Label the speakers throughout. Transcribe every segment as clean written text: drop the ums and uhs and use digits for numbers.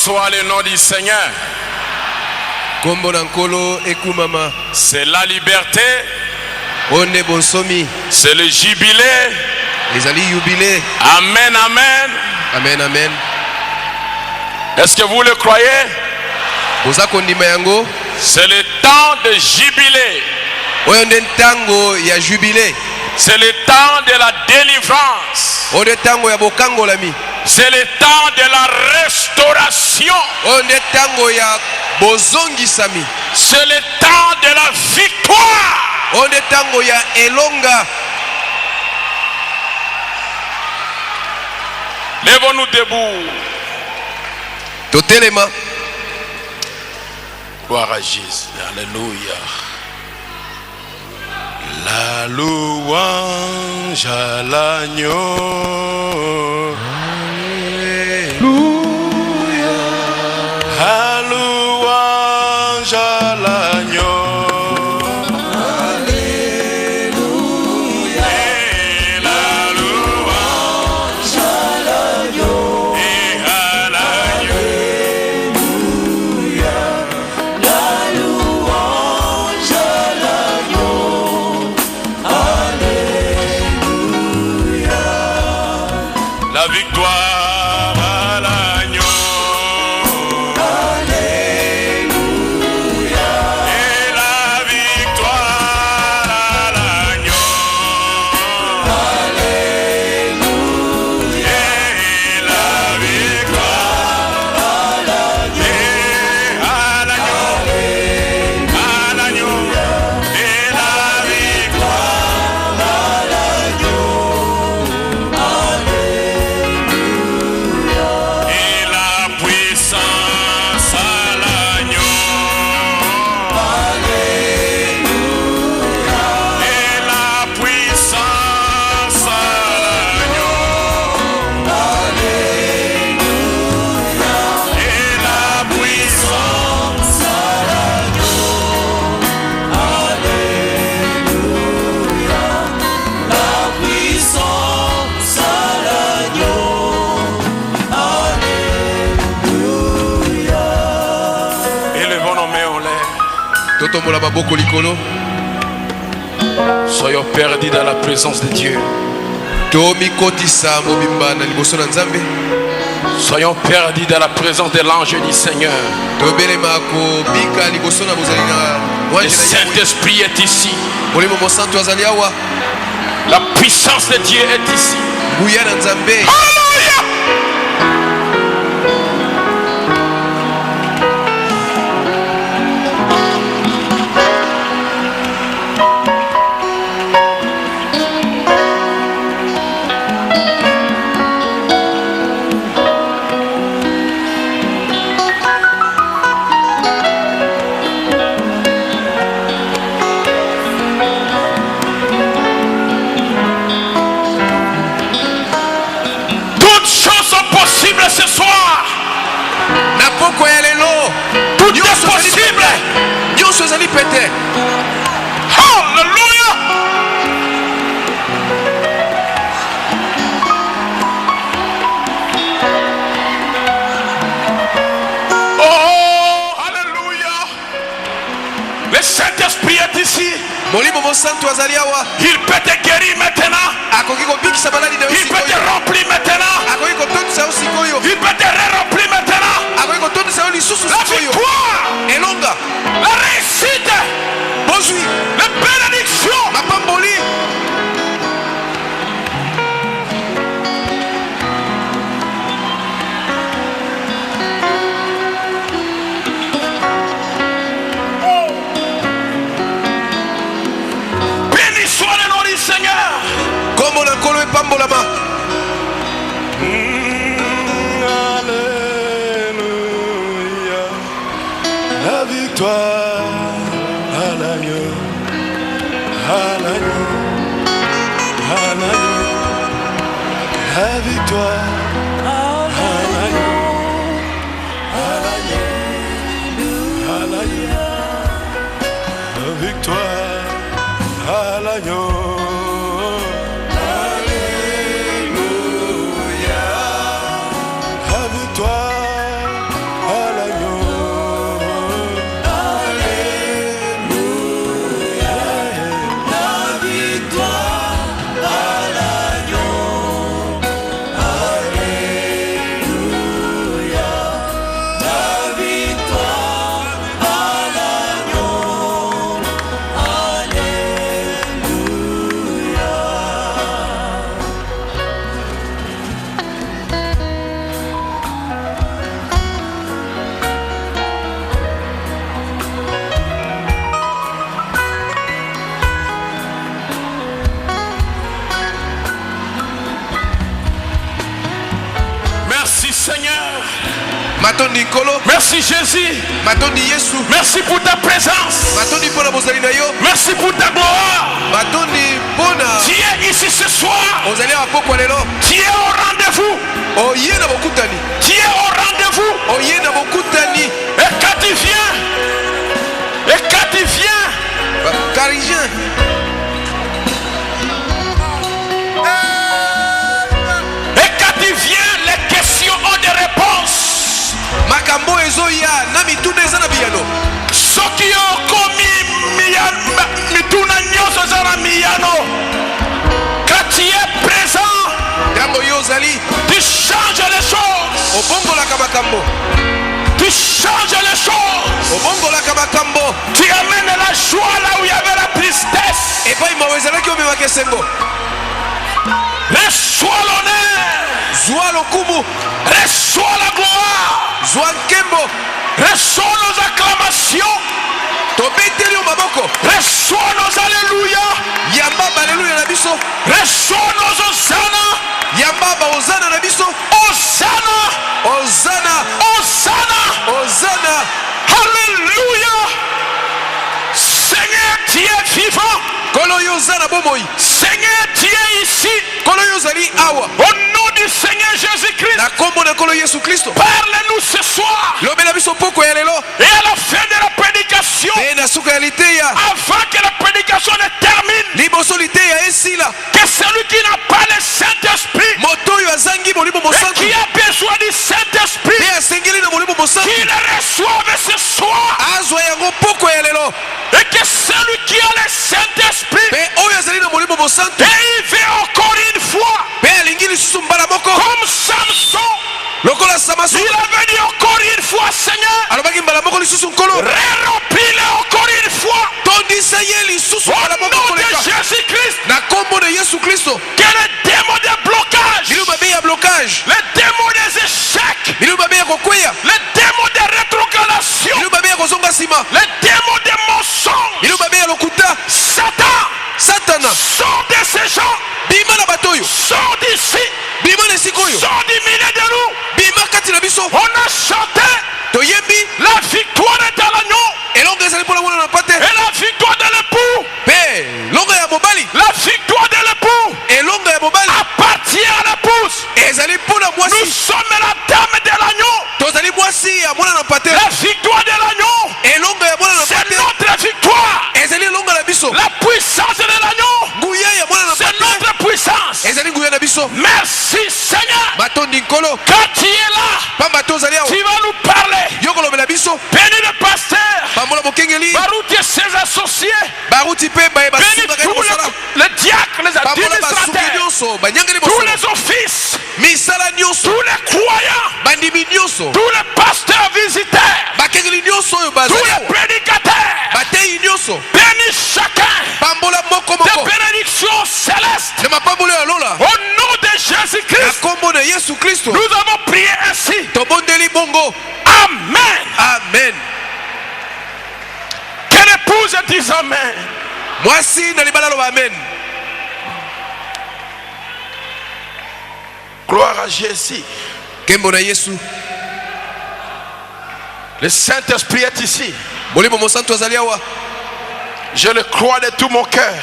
Speaker 1: soit le nom du Seigneur. C'est la liberté. C'est le jubilé. Amen, amen.
Speaker 2: Amen, amen.
Speaker 1: Est-ce que vous le croyez? C'est le temps de jubilé. C'est le temps de la délivrance. C'est le temps de la restauration. C'est le temps de la victoire. Lèvons-nous debout. Gloire à Jésus. Alléluia. La louange à l'agneau. Alléluia. La louange à l'agneau. Soyons perdus dans la présence de Dieu. Soyons perdus dans la présence de l'ange du Seigneur. Le Saint-Esprit est ici. La puissance de Dieu est ici. Alléluia. Ce soir, tout est possible. Alléluia. Oh, alléluia. Le Saint-Esprit est ici. Il peut te guérir maintenant. Il peut te remplir maintenant. Il peut te remplir maintenant. La victoire, la réussite, la bénédiction. Béni soit le nom du Seigneur. Alléluia. La victoire à l'agneau, à l'agneau, à l'agneau. La victoire à l'agneau, à l'agneau, à l'agneau. La victoire à l'agneau. Alléluia. La victoire Merci Jésus. Merci pour ta présence. Merci pour ta gloire. Tu es ici ce soir. Tu es au rendez-vous. Tu es au rendez-vous. Et quand tu viens, les questions ont des réponses. Ceux qui ont commis quand tu es présent, tu changes les choses. Tu changes les choses. Tu amènes la joie là où il y avait la tristesse. Reçois l'honneur. Reçois la gloire. Reçois nos acclamations. Reçois nos alléluia. Reçois nos hosanna. Hosanna. Alléluia. Seigneur, tu es vivant. Seigneur, tu es ici. Au nom du Seigneur Jésus-Christ, parle-nous ce soir. Et à la fin de la prédication, avant que la prédication ne termine, que celui qui n'a pas le Saint-Esprit et qui a besoin du Saint-Esprit, qu'il le reçoive ce soir. Et que celui qui a le Saint-Esprit, et il veut encore une fois, comme Samson, il avait dit encore une fois, Seigneur, remplis-le encore une fois. Au nom de Jésus-Christ, que les démons des blocages, les démons des échecs, les démons des rétrogradation, les démons des mensonges, Satan, sors de ces gens, sors d'ici, sors du milieu de nous. On a chanté la victoire est à l'agneau et la victoire de l'époux. La victoire de l'époux appartient à l'épouse. Nous sommes la dame de l'agneau. La victoire de l'agneau, c'est notre victoire. La puissance de l'agneau, c'est notre puissance. Merci Seigneur. Quand tu es là, tu vas nous parler. Bénis le pasteur, Baruti et ses associés, bénis tous les diacres, les administrateurs, tous les offices, tous les croyants, tous les pasteurs visiteurs, tous les prédicateurs. Bénis chacun des bénédictions célestes. Au nom de Jésus-Christ, nous avons prié ainsi. Amen. Que l'épouse dise Amen. Gloire à Jésus. Le Saint-Esprit est ici. Je le crois de tout mon cœur.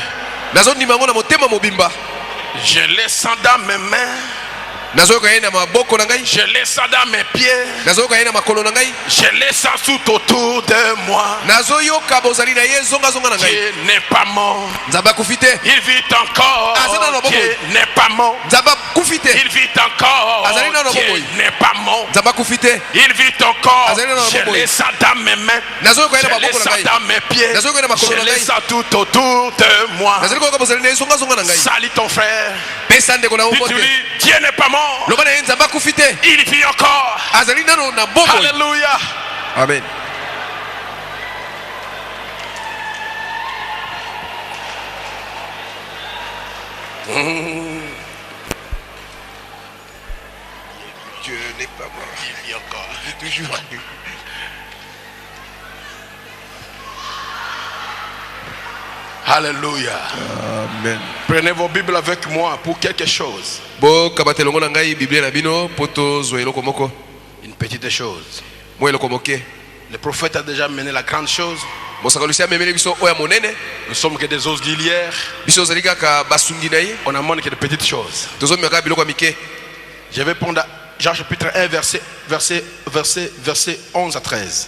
Speaker 1: Je le sens dans mes mains. Je le sens dans mes pieds. Je le sens tout autour de moi. Dieu n'est pas mort. Il vit encore. Dieu n'est pas mort. Il vit encore. Dieu n'est pas mort. Il vit encore. Je le sens dans mes mains. Je le sens dans mes pieds. Je le sens tout autour de moi. Salut ton frère. Dieu n'est pas mort. Il vit encore. Alléluia.
Speaker 2: Amen. Dieu n'est pas mort.
Speaker 1: Il vit encore.
Speaker 2: Il vit toujours.
Speaker 1: Alléluia.
Speaker 2: Amen.
Speaker 1: Prenez vos Bibles avec moi pour quelque chose.
Speaker 2: Une petite
Speaker 3: petites choses.
Speaker 1: mwa eloko moke.
Speaker 3: Le prophète a déjà mené la grande chose.
Speaker 1: Mosakoli si amemeli biso oya monene.
Speaker 3: Nous sommes que des auxiliaires.
Speaker 1: Biso ozali kaka basungi na ye.
Speaker 3: On amène que de petites choses.
Speaker 1: Tozomeka kaka biloko ya mike.
Speaker 3: Je vais prendre Jean chapitre 1 verset 11 à 13.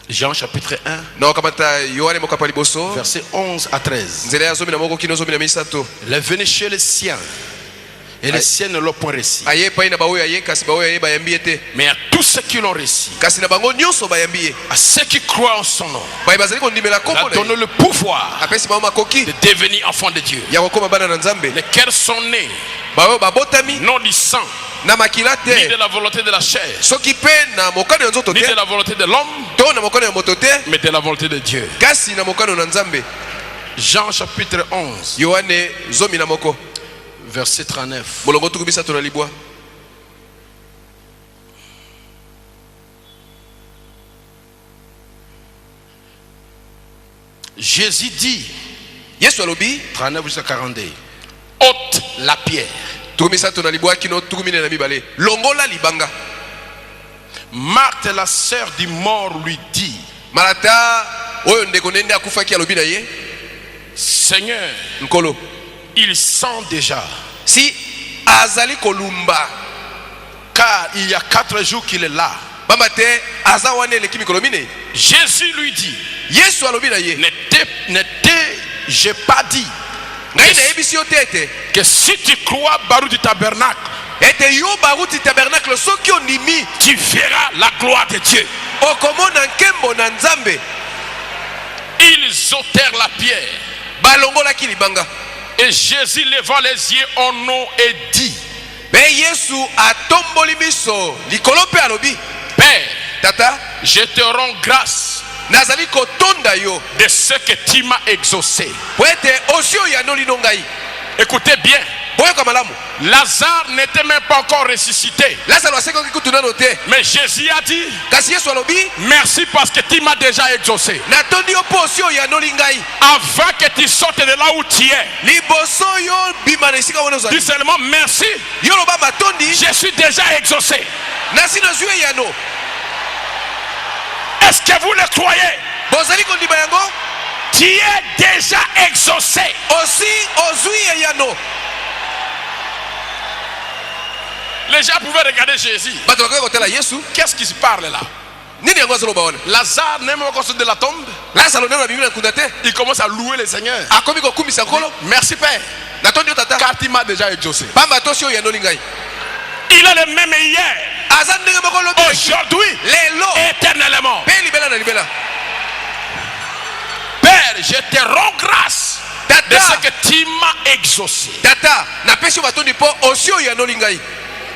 Speaker 3: Jean chapitre 1
Speaker 1: na kamata Yohane mokapa liboso
Speaker 3: verset 11 à 13.
Speaker 1: nzela ya zomi na moko kino zomi na misato.
Speaker 3: Il est venu chez les siens et les siens ne l'ont point reçu.
Speaker 1: Aye pai na baoyo aye kasi baoyo aye bayambi ete.
Speaker 3: Mais à tous ceux qui l'ont reçu,
Speaker 1: Kasi na bango nyonso bayambi ye.
Speaker 3: à ceux qui croient en son nom,
Speaker 1: Baye bazali kondimela
Speaker 3: il a
Speaker 1: kombo na
Speaker 3: donné
Speaker 1: ye.
Speaker 3: le pouvoir
Speaker 1: Apesi bango makoki
Speaker 3: de devenir enfants de Dieu.
Speaker 1: ya kokoma bana na Nzambe.
Speaker 3: Lesquels sont nés
Speaker 1: Baoyo babotami
Speaker 3: non du sang,
Speaker 1: na makila
Speaker 3: ni de
Speaker 1: te.
Speaker 3: la volonté de la chair,
Speaker 1: Soki pe na mokano ya nzoto
Speaker 3: ni
Speaker 1: te.
Speaker 3: de la volonté de l'homme,
Speaker 1: To na mokano ya moto te.
Speaker 3: mais de la volonté de Dieu.
Speaker 1: Kasi na mokano na Nzambe.
Speaker 3: Jean chapitre 11
Speaker 1: Yohane zomi na moko.
Speaker 3: verset 39.
Speaker 1: Molongo tuku misato na libwa.
Speaker 3: Jésus dit,
Speaker 1: Yesu alobi
Speaker 3: 39 jusqu'à 42, ôte la pierre.
Speaker 1: tuku misato na libwa kino tuku mine na mibale. Longola libanga.
Speaker 3: Marthe, la sœur du mort, lui dit,
Speaker 1: Malata oyo ndeko nende akufaki alobi na ye.
Speaker 3: Seigneur,
Speaker 1: Nkolo.
Speaker 3: il sent déjà,
Speaker 1: Si azali kolumba.
Speaker 3: car il y a 4 jours qu'il est là.
Speaker 1: Bamba te aza wane eleki mikolo mine.
Speaker 3: Jésus lui dit,
Speaker 1: Yesu alobi na ye.
Speaker 3: ne t'ai pas dit
Speaker 1: Ngai na yebisi yo te ete.
Speaker 3: que si tu crois Baruch du tabernacle,
Speaker 1: Ete yo baruti tabernacle soki ondimi.
Speaker 3: tu verras la gloire de Dieu.
Speaker 1: Okomona nkembo na Nzambe.
Speaker 3: Ils ôtèrent la pierre.
Speaker 1: Balongolaki libanga.
Speaker 3: Et Jésus leva les yeux en haut et dit,
Speaker 1: Be Yesu atomboli miso. Likolo pe alobi.
Speaker 3: Père,
Speaker 1: Tata,
Speaker 3: je te rends grâce
Speaker 1: nazali kotonda yo.
Speaker 3: de ce que tu m'as exaucé.
Speaker 1: Po ete osio ya nolino ngai.
Speaker 3: Écoutez bien,
Speaker 1: Boyoka malamu.
Speaker 3: Lazare n'était même pas encore ressuscité.
Speaker 1: Lazaro asekoki kutunano te.
Speaker 3: Mais Jésus a dit,
Speaker 1: Kasi Yesu alobi.
Speaker 3: merci parce que tu m'as déjà exaucé.
Speaker 1: Natondi yo po osio ya noli ngai.
Speaker 3: Avant que tu sortes de là où tu es,
Speaker 1: Liboso yo bima na esika wana ozali.
Speaker 3: dis seulement merci,
Speaker 1: Yo loba matondi.
Speaker 3: je suis déjà exaucé.
Speaker 1: Nasi nazwi yano.
Speaker 3: Est-ce que vous le croyez?
Speaker 1: Bozali kondima yango.
Speaker 3: Tu es déjà exaucé.
Speaker 1: Osi ozwi yano.
Speaker 3: Les gens pouvaient regarder Jésus.
Speaker 1: Bato bakoki kotala Yesu.
Speaker 3: Qu'est-ce qui se parle là?
Speaker 1: Nini yango azoloba wana?
Speaker 3: Lazare n'est même pas sorti de la tombe.
Speaker 1: Lazaro neno bimi na nkunda te.
Speaker 3: Il commence à louer le Seigneur.
Speaker 1: Akomi kokumisa nkolo.
Speaker 3: Merci Père,
Speaker 1: Natondi yo tata.
Speaker 3: car tu m'as déjà exaucé.
Speaker 1: Pamba tosi oyo ya noli ngai.
Speaker 3: Il est le même hier,
Speaker 1: Aza ndenge moko lobi.
Speaker 3: aujourd'hui,
Speaker 1: Lelo.
Speaker 3: éternellement.
Speaker 1: Pe libela na libela.
Speaker 3: Père, je te rends grâce de
Speaker 1: Tata.
Speaker 3: ce que tu m'as exaucé.
Speaker 1: Tata, napesi yo batondi po osi oyo ya noli ngai.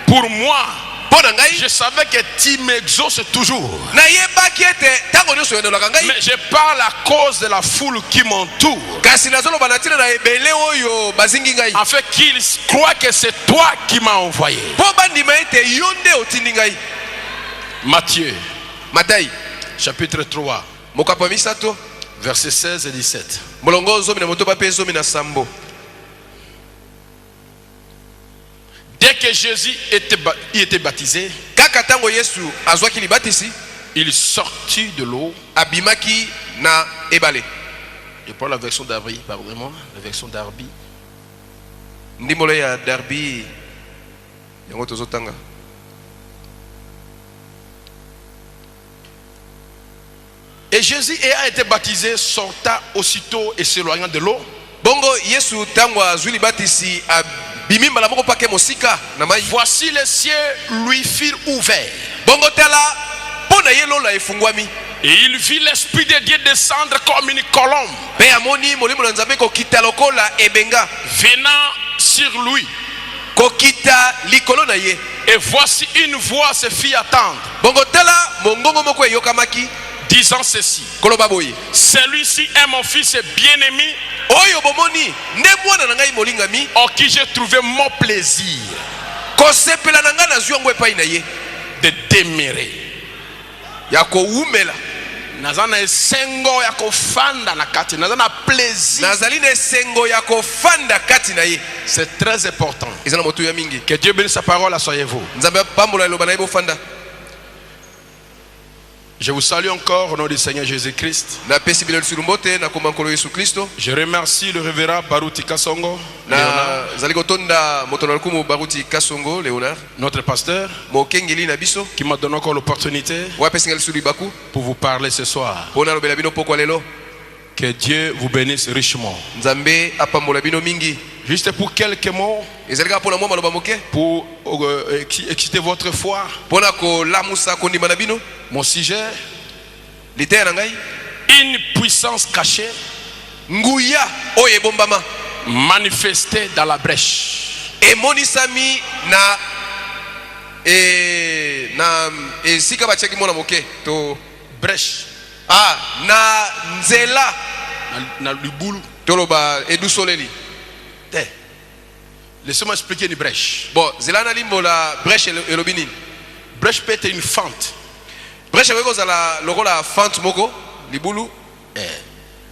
Speaker 3: Pour moi,
Speaker 1: Mpo na ngai.
Speaker 3: je savais que tu m'exauces toujours.
Speaker 1: Nayebaki ete ntango nyonso oyandolaka ngai.
Speaker 3: Mais je parle à cause de la foule qui m'entoure.
Speaker 1: Kasi nazoloba na ntina na ebele oyo bazingi ngai.
Speaker 3: En fait, qu'ils croient que c'est toi qui m'as envoyé.
Speaker 1: Mpo bandima ete yo nde otindi ngai.
Speaker 3: Matthieu,
Speaker 1: Matayi
Speaker 3: chapitre 3,
Speaker 1: mokapo ya misato
Speaker 3: versets 16 et 17.
Speaker 1: molongo zomi na motoba mpe zomi na sambo.
Speaker 3: Dès que Jésus était baptisé,
Speaker 1: Kaka ntango Yesu azwaki libatisi,
Speaker 3: il sortit de l'eau.
Speaker 1: abimaki na ebale.
Speaker 3: Je prends la version d'Arby, pardonnez-moi, la version d'Arby.
Speaker 1: Ndimolo ya Darby yango tozotanga.
Speaker 3: Et Jésus ayant été baptisé sorta aussitôt et s'éloignant de l'eau.
Speaker 1: Bongo Yesu ntango azwi libatisi abimi mbala moko pake mosika na mai.
Speaker 3: Voici les cieux lui firent ouverts.
Speaker 1: Bongo tala mpo na ye lola efungwami.
Speaker 3: Et il vit l'Esprit de Dieu descendre comme une colombe,
Speaker 1: Mpe amoni molimo na Nzambe kokita lokola ebenga.
Speaker 3: venant sur lui.
Speaker 1: Kokita likolo na ye.
Speaker 3: Et voici une voix se fit attendre,
Speaker 1: Bongo tala mongongo moko eyokamaki
Speaker 3: disant ceci:
Speaker 1: koloba boye.
Speaker 3: celui-ci est mon fils bien-aimé,
Speaker 1: Oyo bomoni nde mwana na ngai molingami.
Speaker 3: en qui j'ai trouvé mon plaisir
Speaker 1: Kosepela na ngai nazwi yango epai na ye.
Speaker 3: de demeurer.
Speaker 1: Ya kowumela.
Speaker 3: Naza na esengo ya kofanda na kati, naza na plaisir.
Speaker 1: Nazali na esengo ya kofanda kati na ye.
Speaker 3: C'est très important.
Speaker 1: Eza na moto ya mingi.
Speaker 3: Que Dieu bénisse sa parole, asseyez-vous.
Speaker 1: Nzambe pambola eloba na ye bofanda.
Speaker 3: Je vous salue encore au nom du Seigneur Jésus-Christ.
Speaker 2: napesi bino lisusu mbote na kombo nkolo Yesu Kristo.
Speaker 3: Je remercie le révérend Baruti Kasongo,
Speaker 2: Nazali kotonda moto na lokumu Baruti Kasongo Léonard,
Speaker 3: notre pasteur,
Speaker 2: mokengeli na biso
Speaker 3: qui m'a donné encore l'opportunité
Speaker 2: oyo apesi ngai lisusu libaku
Speaker 3: pour vous parler ce soir.
Speaker 2: mpo nalobela bino pokwa lelo.
Speaker 3: Que Dieu vous bénisse richement.
Speaker 2: Nzambe apambola bino mingi.
Speaker 3: Juste pour quelques mots,
Speaker 2: ezali kaka mpona mwa maloba moke
Speaker 3: pour exciter votre foi.
Speaker 2: mpona kolamusa kondima na bino.
Speaker 3: Mon sujet,
Speaker 2: liteya na ngai
Speaker 3: une puissance cachée
Speaker 2: nguya oyo ebombama
Speaker 3: manifestée dans la brèche.
Speaker 2: emonisami na esika batiaki mwana moke to
Speaker 3: Brèche.
Speaker 2: na nzela
Speaker 3: Na libulu.
Speaker 2: toloba edusoleli
Speaker 3: Te. Laissez-moi expliquer une brèche.
Speaker 2: bon nzela na limbola brèche elobi nini.
Speaker 3: Brèche peut être une fente.
Speaker 2: brèche ekoki kozala lokola fente moko libulu.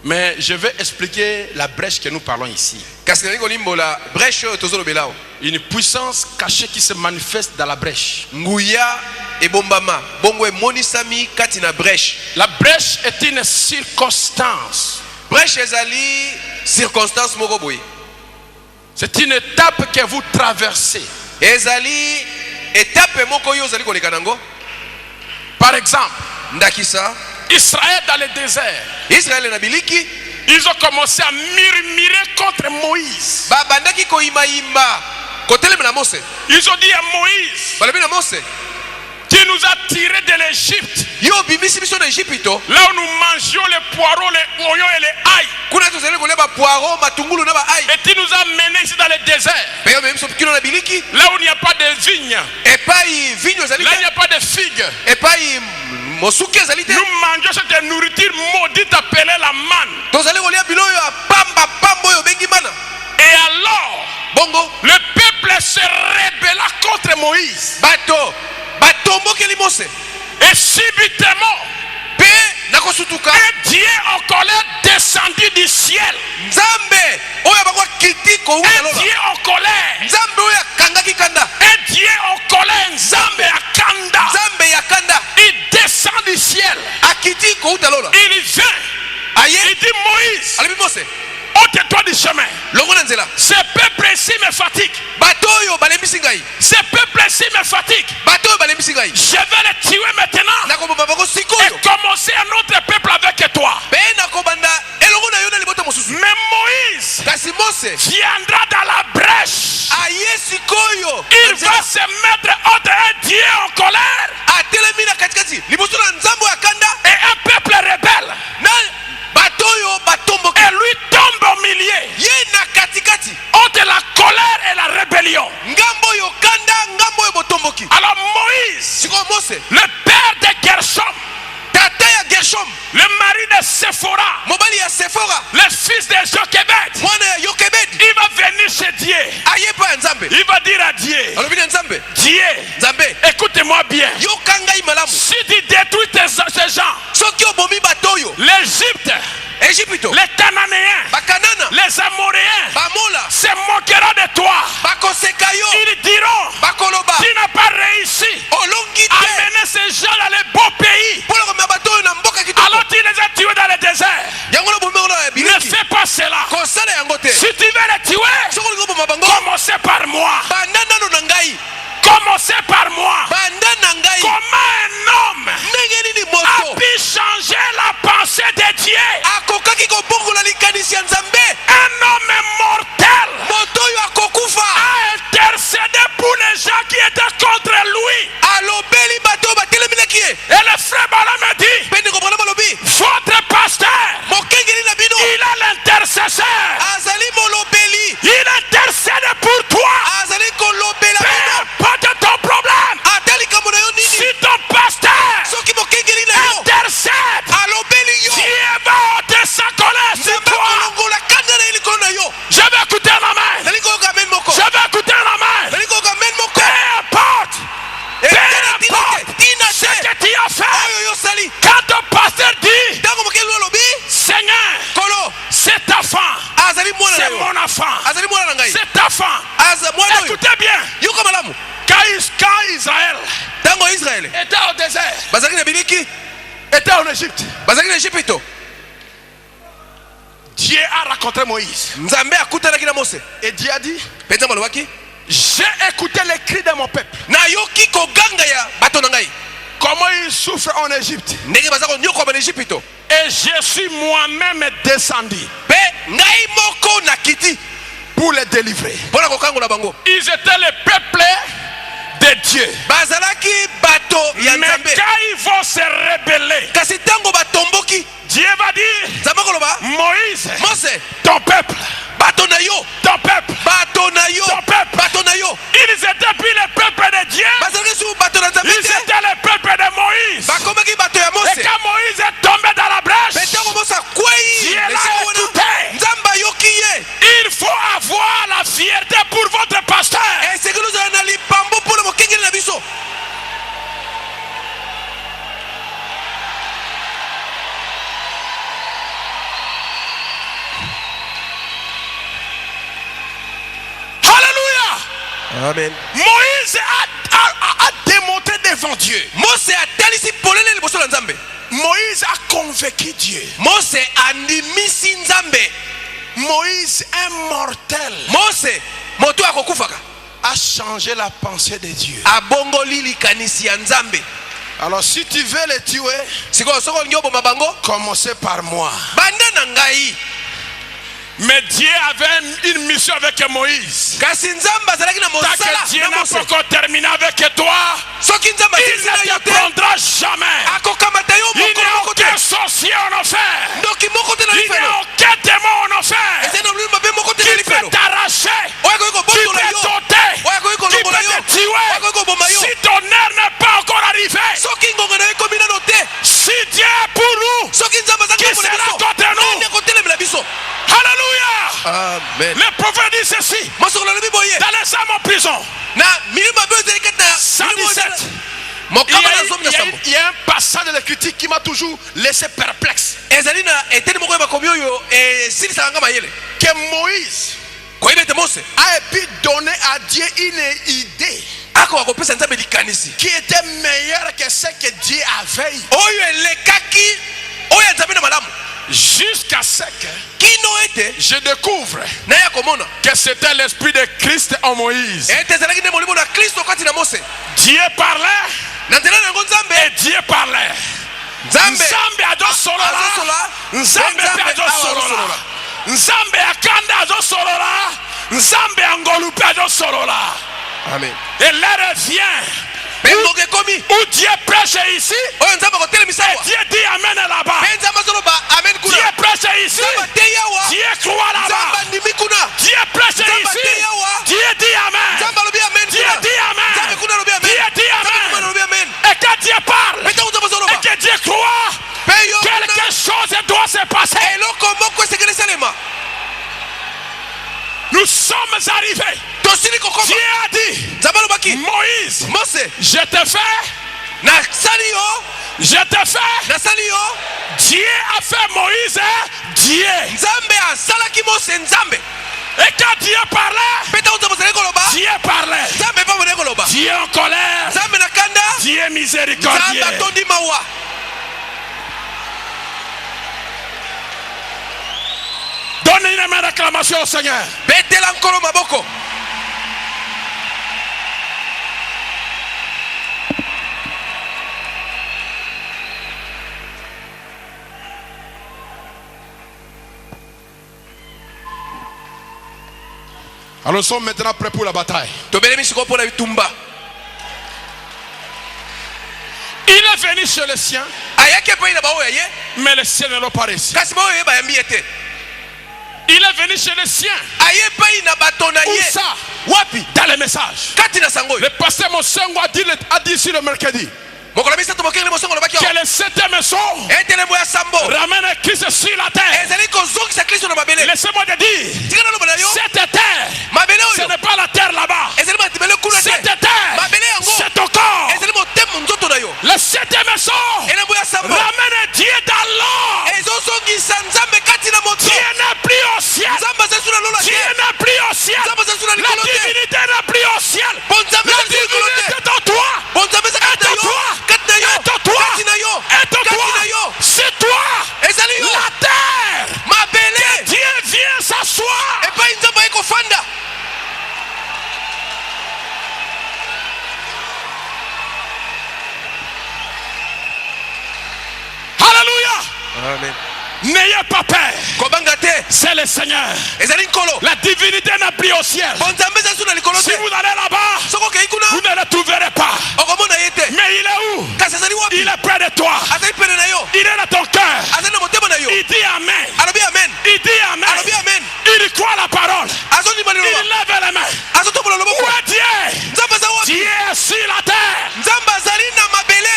Speaker 3: Mais je vais expliquer la brèche que nous parlons ici.
Speaker 2: kasi nalingi kolimbola brèche oyo tozolobela awa.
Speaker 3: Une puissance cachée qui se manifeste dans la brèche.
Speaker 2: nguya ebombama bongo emonisami kati na brèche.
Speaker 3: La brèche est une circonstance.
Speaker 2: brèche ezali circonstance moko boye.
Speaker 3: C'est une étape que vous traversez.
Speaker 2: ezali étape moko oyo ozali koleka nango.
Speaker 3: Par exemple,
Speaker 2: ndakisa
Speaker 3: Israël dans le désert,
Speaker 2: israele na biliki
Speaker 3: ils ont commencé à murmurer contre Moïse.
Speaker 2: babandaki koyimayimba kotelemela mose.
Speaker 3: Ils ont dit à Moïse,
Speaker 2: balobi na mose
Speaker 3: tu nous as tirés de l'Égypte,
Speaker 2: yo obimisi biso na Ejipito
Speaker 3: là où nous mangions les poireaux, les oignons et les ail.
Speaker 2: kuna tozali kolia bapoiro matungulu na baai.
Speaker 3: Et tu nous as menés ici dans le désert,
Speaker 2: mpe yo memi biso kino na biliki
Speaker 3: là où il n'y a pas de vigne,
Speaker 2: epai vinyo ezali
Speaker 3: là où il n'y
Speaker 2: te
Speaker 3: a pas de figues.
Speaker 2: epai mosuki ezali te.
Speaker 3: Nous mangeons cette nourriture maudite appelée la manne.
Speaker 2: tozali kolia bilo oyo apamba pamba oyo obengi mana.
Speaker 3: Et alors,
Speaker 2: bongo
Speaker 3: le peuple se rébella contre Moïse.
Speaker 2: bato batombokeli mose
Speaker 3: Et subitement,
Speaker 2: mpe na kosutuka
Speaker 3: un Dieu en colère descendu du ciel.
Speaker 2: nzambe oyo abakwa kiti kouta
Speaker 3: Un
Speaker 2: lola.
Speaker 3: Dieu en colère.
Speaker 2: nzambe oyo akangaki kanda.
Speaker 3: Un Dieu en colère. Nzambe akanda.
Speaker 2: nzambe ya kanda
Speaker 3: Il descend du ciel.
Speaker 2: akiti kouta lola.
Speaker 3: Il vient.
Speaker 2: aye
Speaker 3: Il dit Moïse,
Speaker 2: alobi mose
Speaker 3: ôte-toi du chemin.
Speaker 2: longo na nzela.
Speaker 3: Ce peuple ici me fatigue.
Speaker 2: bato oyo balembisi ngai.
Speaker 3: Ce peuple ici me fatigue.
Speaker 2: bato oyo balembisi ngai.
Speaker 3: Je vais les tuer maintenant.
Speaker 2: nakoboma bango
Speaker 3: Et
Speaker 2: sikoyo
Speaker 3: commencer un autre peuple avec toi.
Speaker 2: mpe nakobanda elongo na yo na libota mosusu.
Speaker 3: Mais Moïse
Speaker 2: kasi mose
Speaker 3: viendra dans la brèche.
Speaker 2: aye sikoyo
Speaker 3: Il va se mettre entre un Dieu en colère
Speaker 2: atelemi na katikati liboso na nzambe ya kanda
Speaker 3: et un peuple rebelle.
Speaker 2: na bato oyo batomboki
Speaker 3: Et lui tombe au milieu
Speaker 2: ye na katikati
Speaker 3: entre la colère et la rébellion.
Speaker 2: ngambo oyo kanda ngambo oyo botomboki.
Speaker 3: Alors Moïse,
Speaker 2: sikoyo mose
Speaker 3: le père de Gershom,
Speaker 2: tata ya gershom
Speaker 3: le mari de Séphora,
Speaker 2: mobali ya sefora
Speaker 3: le fils de Jochebed,
Speaker 2: mwana ya yokebedi
Speaker 3: il va venir chez Dieu.
Speaker 2: aye pa ya nzambe
Speaker 3: Il va dire à Dieu,
Speaker 2: alobi na nzambe
Speaker 3: Dieu,
Speaker 2: nzambe
Speaker 3: écoutez-moi bien.
Speaker 2: yoka ngai malamu
Speaker 3: Si tu détruis ces gens,
Speaker 2: soki obomi bato oyo
Speaker 3: l'Égypte,
Speaker 2: ejipito
Speaker 3: les Cananéens,
Speaker 2: bakanana
Speaker 3: les Amoréens
Speaker 2: bamola
Speaker 3: se moqueront de toi.
Speaker 2: bakoseka yo
Speaker 3: Ils diront,
Speaker 2: bakoloba
Speaker 3: tu n'as pas réussi
Speaker 2: olongi
Speaker 3: à
Speaker 2: te
Speaker 3: mener ces gens dans les beaux pays.
Speaker 2: mpona komema bato oyo na mboka kitoko
Speaker 3: Alors tu les as tués dans le désert.
Speaker 2: yango na bomi yango na
Speaker 3: Ne
Speaker 2: biliki
Speaker 3: fais pas cela.
Speaker 2: kosala yango te
Speaker 3: Si tu veux les tuer,
Speaker 2: soki olingi oboma bango
Speaker 3: commencez par moi.
Speaker 2: banda nano na ngai
Speaker 3: Commencez par moi.
Speaker 2: banda na ngai
Speaker 3: Comment un homme
Speaker 2: ndenge nini
Speaker 3: a
Speaker 2: moto
Speaker 3: pu changer la pensée de Dieu?
Speaker 2: akokaki kobongola likanisi ya nzambe.
Speaker 3: Un homme mortel
Speaker 2: moto oyo akokufa
Speaker 3: a intercédé pour les gens qui étaient contre lui.
Speaker 2: alobeli bato oyo bateleminaki ye
Speaker 3: Et le frère Balaam me dit,
Speaker 2: mpe ndeko brana balobi
Speaker 3: votre pasteur,
Speaker 2: mokengeli na bino
Speaker 3: il a l'intercesseur.
Speaker 2: azali molobeli
Speaker 3: Il intercède pour toi.
Speaker 2: azali kolobela
Speaker 3: Peu
Speaker 2: bino
Speaker 3: importe ton problème.
Speaker 2: ata likambo na yo nini
Speaker 3: Si ton pasteur
Speaker 2: soki mokengeli na yo
Speaker 3: intercède,
Speaker 2: alobeli yo
Speaker 3: Dieu va ôter sa colère sur
Speaker 2: nzambe
Speaker 3: toi.
Speaker 2: akolongola kanda na ye likolo na yo.
Speaker 3: Je vais écouter la main.
Speaker 2: nali koyoka amen moko
Speaker 3: Je vais écouter la main.
Speaker 2: nali koyoka amen moko
Speaker 3: Peu importe. Peu
Speaker 2: etana tina
Speaker 3: importe
Speaker 2: te tina
Speaker 3: ce
Speaker 2: te
Speaker 3: que tu as fait.
Speaker 2: oyo yosali
Speaker 3: Quand ton pasteur dit,
Speaker 2: ntango mokengeli oyo alobi
Speaker 3: Seigneur,
Speaker 2: kolo
Speaker 3: c'est ta femme.
Speaker 2: azali mwana na
Speaker 3: C'est
Speaker 2: yo
Speaker 3: mon enfant.
Speaker 2: azali mwana na ngai
Speaker 3: C'est ta femme.
Speaker 2: mwana oyo
Speaker 3: Écoutez bien.
Speaker 2: yoka malamu
Speaker 3: Quand Israël
Speaker 2: ntango israele
Speaker 3: était au désert,
Speaker 2: bazalaki na biliki
Speaker 3: était en Égypte.
Speaker 2: bazalaki na Égypte.
Speaker 3: Dieu a rencontré Moïse.
Speaker 2: Nzambe akutanaki na Mose.
Speaker 3: Et Dieu a dit,
Speaker 2: Mpe Nzambe alobaki,
Speaker 3: j'ai écouté les cris de mon peuple.
Speaker 2: nayoki koganga ya bato na ngai
Speaker 3: Comment ils souffrent en Égypte.
Speaker 2: ndenge baza konyokwama na Égypte.
Speaker 3: Et je suis moi-même descendu
Speaker 2: Mpe ngai moko nakiti
Speaker 3: pour les délivrer.
Speaker 2: mpona kokangola bango.
Speaker 3: Ils étaient le peuple de Dieu.
Speaker 2: Bazalaki bato ya
Speaker 3: Mais
Speaker 2: Nzambe.
Speaker 3: quand ils vont se rebeller,
Speaker 2: Kasi ntango batomboki,
Speaker 3: Dieu va dire,
Speaker 2: Nzambe akoloba,
Speaker 3: Moïse,
Speaker 2: Mose,
Speaker 3: ton peuple,
Speaker 2: bato na yo,
Speaker 3: ton peuple,
Speaker 2: bato na yo,
Speaker 3: ton peuple.
Speaker 2: bato na yo.
Speaker 3: Ils étaient plus le peuple de Dieu,
Speaker 2: Bazalaki su bato na Nzambe
Speaker 3: ils
Speaker 2: te.
Speaker 3: étaient le peuple de Moïse.
Speaker 2: Bakomaki bato ya
Speaker 3: Et
Speaker 2: Mose.
Speaker 3: quand Moïse est tombé dans la
Speaker 2: Mpe
Speaker 3: brèche,
Speaker 2: ntango Mose akwei
Speaker 3: Dieu l'a
Speaker 2: esika wana,
Speaker 3: écouté.
Speaker 2: Nzambe ayoki ye.
Speaker 3: Il faut avoir la fierté pour votre pasteur.
Speaker 2: Esengeli ozala na lipambo mpona mokengeli na biso.
Speaker 3: Alléluia.
Speaker 2: Amen.
Speaker 3: Moïse a démontré devant Dieu.
Speaker 2: Mose atalisi polele liboso na Nzambe.
Speaker 3: Moïse a convaincu Dieu.
Speaker 2: Mose andimisi Nzambe.
Speaker 3: Moïse, un mortel,
Speaker 2: Mose moto akokufaka
Speaker 3: a changé la pensée de Dieu.
Speaker 2: abongoli likanisi ya Nzambe.
Speaker 3: Alors si tu veux les tuer,
Speaker 2: Sikoyo soko olingi oboma bango,
Speaker 3: commencez par moi.
Speaker 2: bande na ngai.
Speaker 3: Mais Dieu avait une mission avec Moïse.
Speaker 2: Kasi Nzambe azalaki na
Speaker 3: Tant
Speaker 2: mosala
Speaker 3: que Dieu
Speaker 2: na
Speaker 3: n'a
Speaker 2: Mose.
Speaker 3: pas encore terminé avec toi,
Speaker 2: Soki Nzambe
Speaker 3: il
Speaker 2: asilisi na
Speaker 3: ne
Speaker 2: yo
Speaker 3: te
Speaker 2: te,
Speaker 3: prendra jamais.
Speaker 2: akokamata yo
Speaker 3: Il n'y
Speaker 2: mokolo
Speaker 3: a
Speaker 2: moko te.
Speaker 3: aucun sorcier en enfer.
Speaker 2: Ndoki moko te na
Speaker 3: Il n'y
Speaker 2: lifelo.
Speaker 3: a aucun démon en enfer
Speaker 2: Ezali na molimo mabe moko te
Speaker 3: qui
Speaker 2: na
Speaker 3: peut
Speaker 2: lifelo.
Speaker 3: t'arracher,
Speaker 2: Oyo akoki
Speaker 3: qui
Speaker 2: kobondola
Speaker 3: peut
Speaker 2: yo.
Speaker 3: t'ôter,
Speaker 2: Oyo akoki
Speaker 3: qui
Speaker 2: kolongola yo.
Speaker 3: peut te tuer.
Speaker 2: Oyo akoki koboma yo.
Speaker 3: Si ton heure n'est pas encore arrivée,
Speaker 2: Soki ngonga na yo ekomi nano te.
Speaker 3: si Dieu est pour nous,
Speaker 2: Soki Nzambe azali
Speaker 3: qui
Speaker 2: na
Speaker 3: sera
Speaker 2: biso,
Speaker 3: contre nous?
Speaker 2: nani akotelemela biso?
Speaker 3: Alléluia.
Speaker 2: Amen.
Speaker 3: Le prophète dit ceci
Speaker 2: Mosolo lobi boye.
Speaker 3: dans les Salmes en prison.
Speaker 2: Na milimo mabe ezali kati na
Speaker 3: 117.
Speaker 2: mokama na zomi na sambo.
Speaker 3: Il y a un passage de l'écriture qui m'a toujours laissé perplexe.
Speaker 2: Ezali na eteni moko ya makomi oyo esilisaka nga mayele.
Speaker 3: Que Moïse
Speaker 2: Koyeba ete Mose
Speaker 3: a pu donner à Dieu une idée
Speaker 2: akoka kopesa Nzambe likanisi
Speaker 3: qui était meilleure que ce que Dieu avait.
Speaker 2: oyo elekaki oyo Nzambe na malamu
Speaker 3: Jusqu'à ce que
Speaker 2: kino ete
Speaker 3: je découvre
Speaker 2: naya komona
Speaker 3: que c'était l'esprit de Christ en Moïse.
Speaker 2: ete ezalaki nde molimo na Kristo kati na Mose.
Speaker 3: Dieu parlait
Speaker 2: Na nzela na yango
Speaker 3: et
Speaker 2: Nzambe
Speaker 3: Dieu parlait.
Speaker 2: Nzambe
Speaker 3: Nzambe azosolola,
Speaker 2: azosola,
Speaker 3: Nzambe
Speaker 2: Nzambe
Speaker 3: pe azosolola,
Speaker 2: azosolola.
Speaker 3: Nzambe akanda azosolola, Nzambe angolu pe azosolola.
Speaker 2: Amen.
Speaker 3: Et l'heure vient
Speaker 2: Mpe mboka ekomi
Speaker 3: où Dieu prêche ici
Speaker 2: oyo Nzambe akotelemisa
Speaker 3: et
Speaker 2: awa.
Speaker 3: Dieu dit amen là-bas.
Speaker 2: Mpe Nzambe azoloba amen kuna.
Speaker 3: Dieu prêche ici,
Speaker 2: Nzambe ateyi awa.
Speaker 3: Dieu croit
Speaker 2: Nzambe
Speaker 3: là-bas.
Speaker 2: andimi kuna.
Speaker 3: Dieu prêche
Speaker 2: Nzambe
Speaker 3: ici,
Speaker 2: ateyi awa.
Speaker 3: Dieu dit amen.
Speaker 2: Nzambe alobi amen
Speaker 3: Dieu
Speaker 2: kuna.
Speaker 3: dit amen.
Speaker 2: Nzambe kuna alobi amen.
Speaker 3: Dieu dit
Speaker 2: Nzambe kuna
Speaker 3: amen.
Speaker 2: alobi amen.
Speaker 3: Et quand Dieu parle
Speaker 2: Mpe ntango Nzambe azoloba
Speaker 3: et que Dieu croit,
Speaker 2: mpe yo
Speaker 3: quelque
Speaker 2: kuna
Speaker 3: chose doit se passer.
Speaker 2: eloko moko esengeli esalema.
Speaker 3: Nous sommes arrivés.
Speaker 2: Tosili kokoma.
Speaker 3: Dieu a dit,
Speaker 2: Nzambe alobaki
Speaker 3: Moïse,
Speaker 2: Mose
Speaker 3: je te fais,
Speaker 2: nasali yo
Speaker 3: je te fais.
Speaker 2: nasali yo.
Speaker 3: Dieu a fait Moïse Dieu.
Speaker 2: Nzambe asalaki Mose Nzambe.
Speaker 3: Et quand Dieu parlait,
Speaker 2: Mpe ntango Nzambe azali koloba
Speaker 3: Dieu parlait.
Speaker 2: Nzambe mpe azali koloba.
Speaker 3: Dieu en colère,
Speaker 2: Nzambe na kanda.
Speaker 3: Dieu
Speaker 2: Nzambe
Speaker 3: miséricordieux.
Speaker 2: atondi mawa.
Speaker 3: Donnez une main d'acclamation au Seigneur.
Speaker 2: Betela nkolo maboko.
Speaker 3: Alors nous sommes maintenant prêts pour la bataille.
Speaker 2: Tobelemi sikoyo mpo na bitumba.
Speaker 3: Il est venu chez les siens,
Speaker 2: Ayaki epai na baoyo ye,
Speaker 3: mais les siens ne l'ont pas reçu.
Speaker 2: kasi baoyo ye bayambi ye te.
Speaker 3: Il est venu chez les siens.
Speaker 2: Aye epai na bato na
Speaker 3: Où
Speaker 2: ye.
Speaker 3: ça?
Speaker 2: Wapi?
Speaker 3: Dans les messages.
Speaker 2: Kati na sango
Speaker 3: Le
Speaker 2: oyo.
Speaker 3: pasteur Monsengo a dit ici le mercredi
Speaker 2: Mokolo misato mokengeli mosongo lobaki
Speaker 3: que
Speaker 2: awa.
Speaker 3: le septième maison
Speaker 2: Etelembo ya sambo.
Speaker 3: ramène Christ sur la terre.
Speaker 2: Ezali kozongisa Kristo na mabele.
Speaker 3: Laissez-moi te dire,
Speaker 2: Tika naloba na yo.
Speaker 3: cette terre,
Speaker 2: Mabele
Speaker 3: ce
Speaker 2: oyo.
Speaker 3: n'est pas la terre là-bas.
Speaker 2: Ezali matibele kuna te.
Speaker 3: Cette terre,
Speaker 2: Mabele yango.
Speaker 3: c'est ton corps.
Speaker 2: Ezali motemo nzoto na yo.
Speaker 3: Le septième maison
Speaker 2: Elembo ya sambo.
Speaker 3: ramène Dieu dans l'or.
Speaker 2: Ezozongisa Nzambe kati na moto.
Speaker 3: Dieu n'est plus au ciel.
Speaker 2: Nzambe azali suna lola
Speaker 3: Dieu
Speaker 2: te.
Speaker 3: n'est plus au ciel.
Speaker 2: Nzambe azali suna
Speaker 3: La
Speaker 2: likolo te.
Speaker 3: divinité n'est plus au ciel.
Speaker 2: Bon Nzambe
Speaker 3: La
Speaker 2: azali likolo
Speaker 3: divinité
Speaker 2: te.
Speaker 3: est en toi.
Speaker 2: Bon Nzambe eza kati na yo.
Speaker 3: Etoa.
Speaker 2: Kati na yo.
Speaker 3: Etoa.
Speaker 2: Kati na yo.
Speaker 3: Etoa.
Speaker 2: Kati na yo.
Speaker 3: N'ayez pas peur.
Speaker 2: kobanga te
Speaker 3: C'est le Seigneur.
Speaker 2: ezali nkolo
Speaker 3: La divinité n'a plus au ciel.
Speaker 2: bonzambe eza su na likolo
Speaker 3: Si
Speaker 2: te
Speaker 3: vous allez là-bas,
Speaker 2: soki okei
Speaker 3: vous
Speaker 2: kuna
Speaker 3: ne le trouverez pas.
Speaker 2: okomona ye te
Speaker 3: Mais il est où?
Speaker 2: kasi azali wapi
Speaker 3: Il est près de toi.
Speaker 2: azali pene na yo
Speaker 3: Il est dans ton cœur.
Speaker 2: azali na motema na yo
Speaker 3: Il dit Amen.
Speaker 2: alobi amen
Speaker 3: Il dit Amen.
Speaker 2: alobi amen
Speaker 3: Il croit la parole.
Speaker 2: azondima
Speaker 3: Il
Speaker 2: liloba
Speaker 3: lève les mains.
Speaker 2: azotombola
Speaker 3: Où
Speaker 2: loboko
Speaker 3: est Dieu?
Speaker 2: nzambe aza wapi
Speaker 3: Dieu est sur la terre.
Speaker 2: nzambe azali na mabele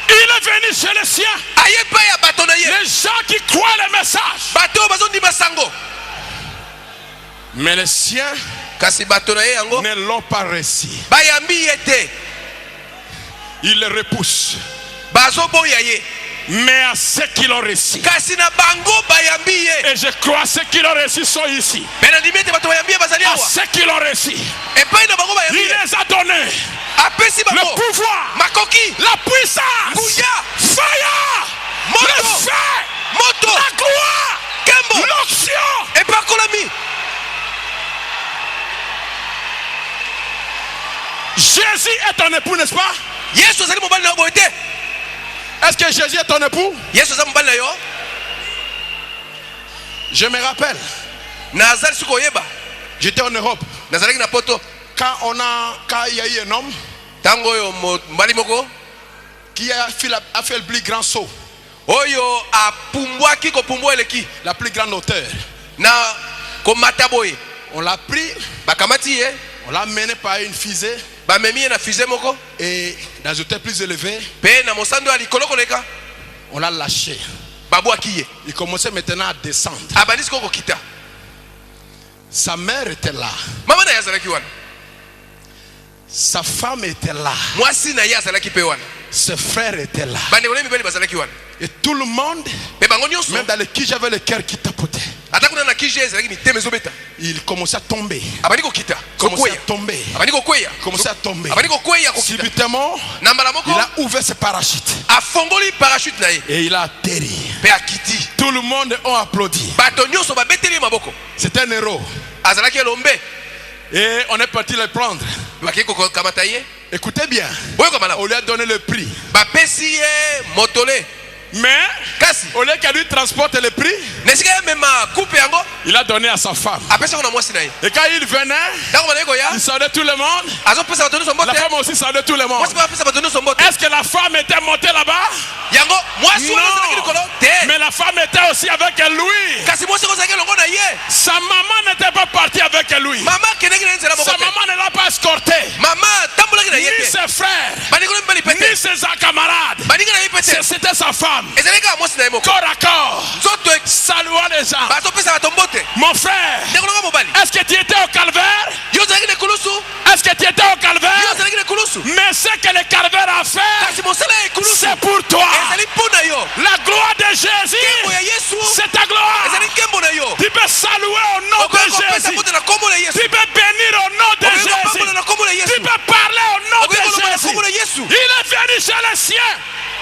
Speaker 3: Il est venu chez les siens.
Speaker 2: aye epai ya bato na ye
Speaker 3: Les gens qui croient le message.
Speaker 2: bato oyo bazondima sango
Speaker 3: Mais les siens
Speaker 2: kasi bato na ye yango
Speaker 3: ne l'ont pas reçu.
Speaker 2: bayambi ye te
Speaker 3: Ils le repoussent.
Speaker 2: bazoboya ye
Speaker 3: Mais à ceux qui l'ont reçu.
Speaker 2: kasi na bango bayambi ye
Speaker 3: Et je crois que ceux qui l'ont reçu sont ici.
Speaker 2: me nandimi ete bato bayambi ye bazali
Speaker 3: À
Speaker 2: awa
Speaker 3: ceux qui l'ont reçu.
Speaker 2: epai na bango bayambi
Speaker 3: Il
Speaker 2: ye
Speaker 3: les a donné
Speaker 2: apesi
Speaker 3: le
Speaker 2: bango
Speaker 3: pouvoir,
Speaker 2: makoki
Speaker 3: la puissance,
Speaker 2: nguya
Speaker 3: fire, le
Speaker 2: moto
Speaker 3: feu,
Speaker 2: moto
Speaker 3: la gloire,
Speaker 2: kembo
Speaker 3: l'onction.
Speaker 2: epakolami
Speaker 3: Jésus est ton époux, n'est-ce pas?
Speaker 2: yesu azali mobali na yo boye te
Speaker 3: Est-ce que Jésus est ton époux?
Speaker 2: yesu aza mobali na yo
Speaker 3: Je me rappelle,
Speaker 2: nazali soki oyeba
Speaker 3: j'étais en Europe.
Speaker 2: nazalaki na poto
Speaker 3: Quand il y a eu un homme
Speaker 2: ntango oyo mobali moko
Speaker 3: qui a fait le plus grand saut,
Speaker 2: oyo apumbwaki kopumbwa eleki
Speaker 3: la plus grande hauteur.
Speaker 2: na komata boye
Speaker 3: On l'a pris,
Speaker 2: bakamati ye
Speaker 3: on l'a mené par une fusée
Speaker 2: bamemi ye na fusée moko
Speaker 3: et dans une hauteur plus élevée,
Speaker 2: mpe na mosando ya likolo koleka
Speaker 3: on l'a lâché.
Speaker 2: babwaki ye
Speaker 3: Il commençait maintenant à descendre.
Speaker 2: abandi sikoyo kokita
Speaker 3: Sa mère était là,
Speaker 2: mama na ye azalaki wana
Speaker 3: sa femme était là,
Speaker 2: mwasi na ye azalaki mpe wana
Speaker 3: ses frères étaient là.
Speaker 2: bandeko na ye mibali bazalaki wana
Speaker 3: Et tout le monde,
Speaker 2: mpe bango nyonso
Speaker 3: même dans les qui j'avais le cœur qui tapotait,
Speaker 2: ata kuna na kije ezalaki mitema ezobeta
Speaker 3: il commençait à tomber,
Speaker 2: abandi kokita
Speaker 3: commençait à
Speaker 2: kokweya
Speaker 3: tomber,
Speaker 2: abandi kokweya
Speaker 3: commençait à tomber.
Speaker 2: abandi kokweya kokita
Speaker 3: Subitement,
Speaker 2: na mbala moko
Speaker 3: il a ouvert ses parachutes
Speaker 2: afongoli parachute na ye
Speaker 3: et il a atterri.
Speaker 2: mpe akiti
Speaker 3: Tout le monde a applaudi.
Speaker 2: bato nyonso babeteli ye maboko
Speaker 3: C'était un héros.
Speaker 2: azalaki elombe
Speaker 3: Et on est parti le prendre.
Speaker 2: bakei kokamata ye
Speaker 3: Écoutez bien,
Speaker 2: boyoka malamu
Speaker 3: on lui a donné le prix.
Speaker 2: bapesi ye motole
Speaker 3: Mais
Speaker 2: kasi
Speaker 3: au lieu qu'elle lui transporte le prix,
Speaker 2: na esika ye mema coupe yango
Speaker 3: il a donné à sa femme.
Speaker 2: apesi yango na mwasi na ye
Speaker 3: Et quand il venait,
Speaker 2: ntango banaye koya
Speaker 3: il saluait tout le monde.
Speaker 2: azopesa bato nyonso
Speaker 3: La
Speaker 2: mbote
Speaker 3: femme aussi saluait tout le monde.
Speaker 2: mwasi mpe apesa bato nyonso mbote
Speaker 3: Est-ce que la femme était montée là-bas?
Speaker 2: yango mwasi wana azalaki likolo
Speaker 3: Non.
Speaker 2: te
Speaker 3: Mais la femme était aussi avec lui.
Speaker 2: kasi mwasi yango azalaki elongo na ye
Speaker 3: Sa maman n'était pas partie avec lui.
Speaker 2: mama akendaki na ye nzela moko
Speaker 3: Sa
Speaker 2: te
Speaker 3: maman ne l'a pas escorté.
Speaker 2: mama atambolaki na ye
Speaker 3: Ni
Speaker 2: te
Speaker 3: ses frères,
Speaker 2: bandeko na mibali mpe
Speaker 3: ni
Speaker 2: te
Speaker 3: ses camarades.
Speaker 2: baninga na ye mpe te
Speaker 3: C'était sa femme.
Speaker 2: ezalaki kaka mwasi na ye moko
Speaker 3: Corps à corps.
Speaker 2: nzoto
Speaker 3: Saluant les gens.
Speaker 2: bazopesa bato mbote
Speaker 3: Mon frère,
Speaker 2: ndeko nanga mobali
Speaker 3: est-ce que tu étais au calvaire?
Speaker 2: yo ozalaki na ekulusu
Speaker 3: Est-ce que tu étais au
Speaker 2: yo
Speaker 3: calvaire?
Speaker 2: ozalaki na ekulusu
Speaker 3: Mais ce que le calvaire a fait,
Speaker 2: kasi mosala ya ekulusu
Speaker 3: c'est pour toi.
Speaker 2: ezali mpo na yo
Speaker 3: La gloire de Jésus,
Speaker 2: nkembo ya yesu
Speaker 3: c'est ta gloire.
Speaker 2: ezali nkembo na yo
Speaker 3: Tu peux saluer au nom de
Speaker 2: okoki kopesa
Speaker 3: Jésus.
Speaker 2: mbote na kombo na yesu
Speaker 3: Tu peux bénir au nom de
Speaker 2: okoki kopambola
Speaker 3: Jésus.
Speaker 2: na kombo na
Speaker 3: Tu
Speaker 2: yesu
Speaker 3: peux parler au nom
Speaker 2: okoki koloba na
Speaker 3: de
Speaker 2: kombo na
Speaker 3: Jésus.
Speaker 2: yesu
Speaker 3: Il est venu chez les siens.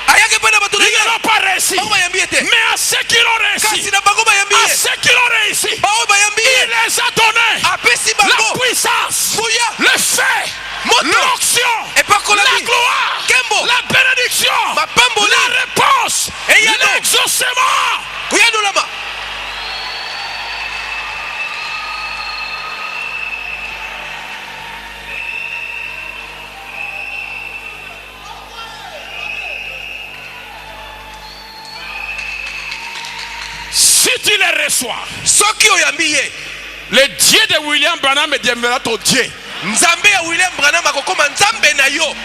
Speaker 2: ayaki mpe na bato na
Speaker 3: Ils
Speaker 2: ye
Speaker 3: ne l'ont pas réussi.
Speaker 2: bango bayambi ye te
Speaker 3: Mais à ceux qui l'ont réussi,
Speaker 2: kasi na bango bayambi
Speaker 3: à
Speaker 2: ye
Speaker 3: ceux qui l'ont réussi,
Speaker 2: bango bayambi
Speaker 3: il
Speaker 2: ye
Speaker 3: les a donnés
Speaker 2: apesi
Speaker 3: la
Speaker 2: bango
Speaker 3: puissance,
Speaker 2: nguya
Speaker 3: le fait,
Speaker 2: moto
Speaker 3: l'onction,
Speaker 2: epakolami
Speaker 3: la gloire,
Speaker 2: Kembo.
Speaker 3: la bénédiction,
Speaker 2: mapamboli
Speaker 3: la réponse,
Speaker 2: Eyano.
Speaker 3: l'exaucement.
Speaker 2: kuyandulama
Speaker 3: Si tu les reçois,
Speaker 2: soki oyambi ye
Speaker 3: le Dieu de William Branham deviendra ton Dieu.
Speaker 2: nzambe ya william branham akokoma nzambe na yo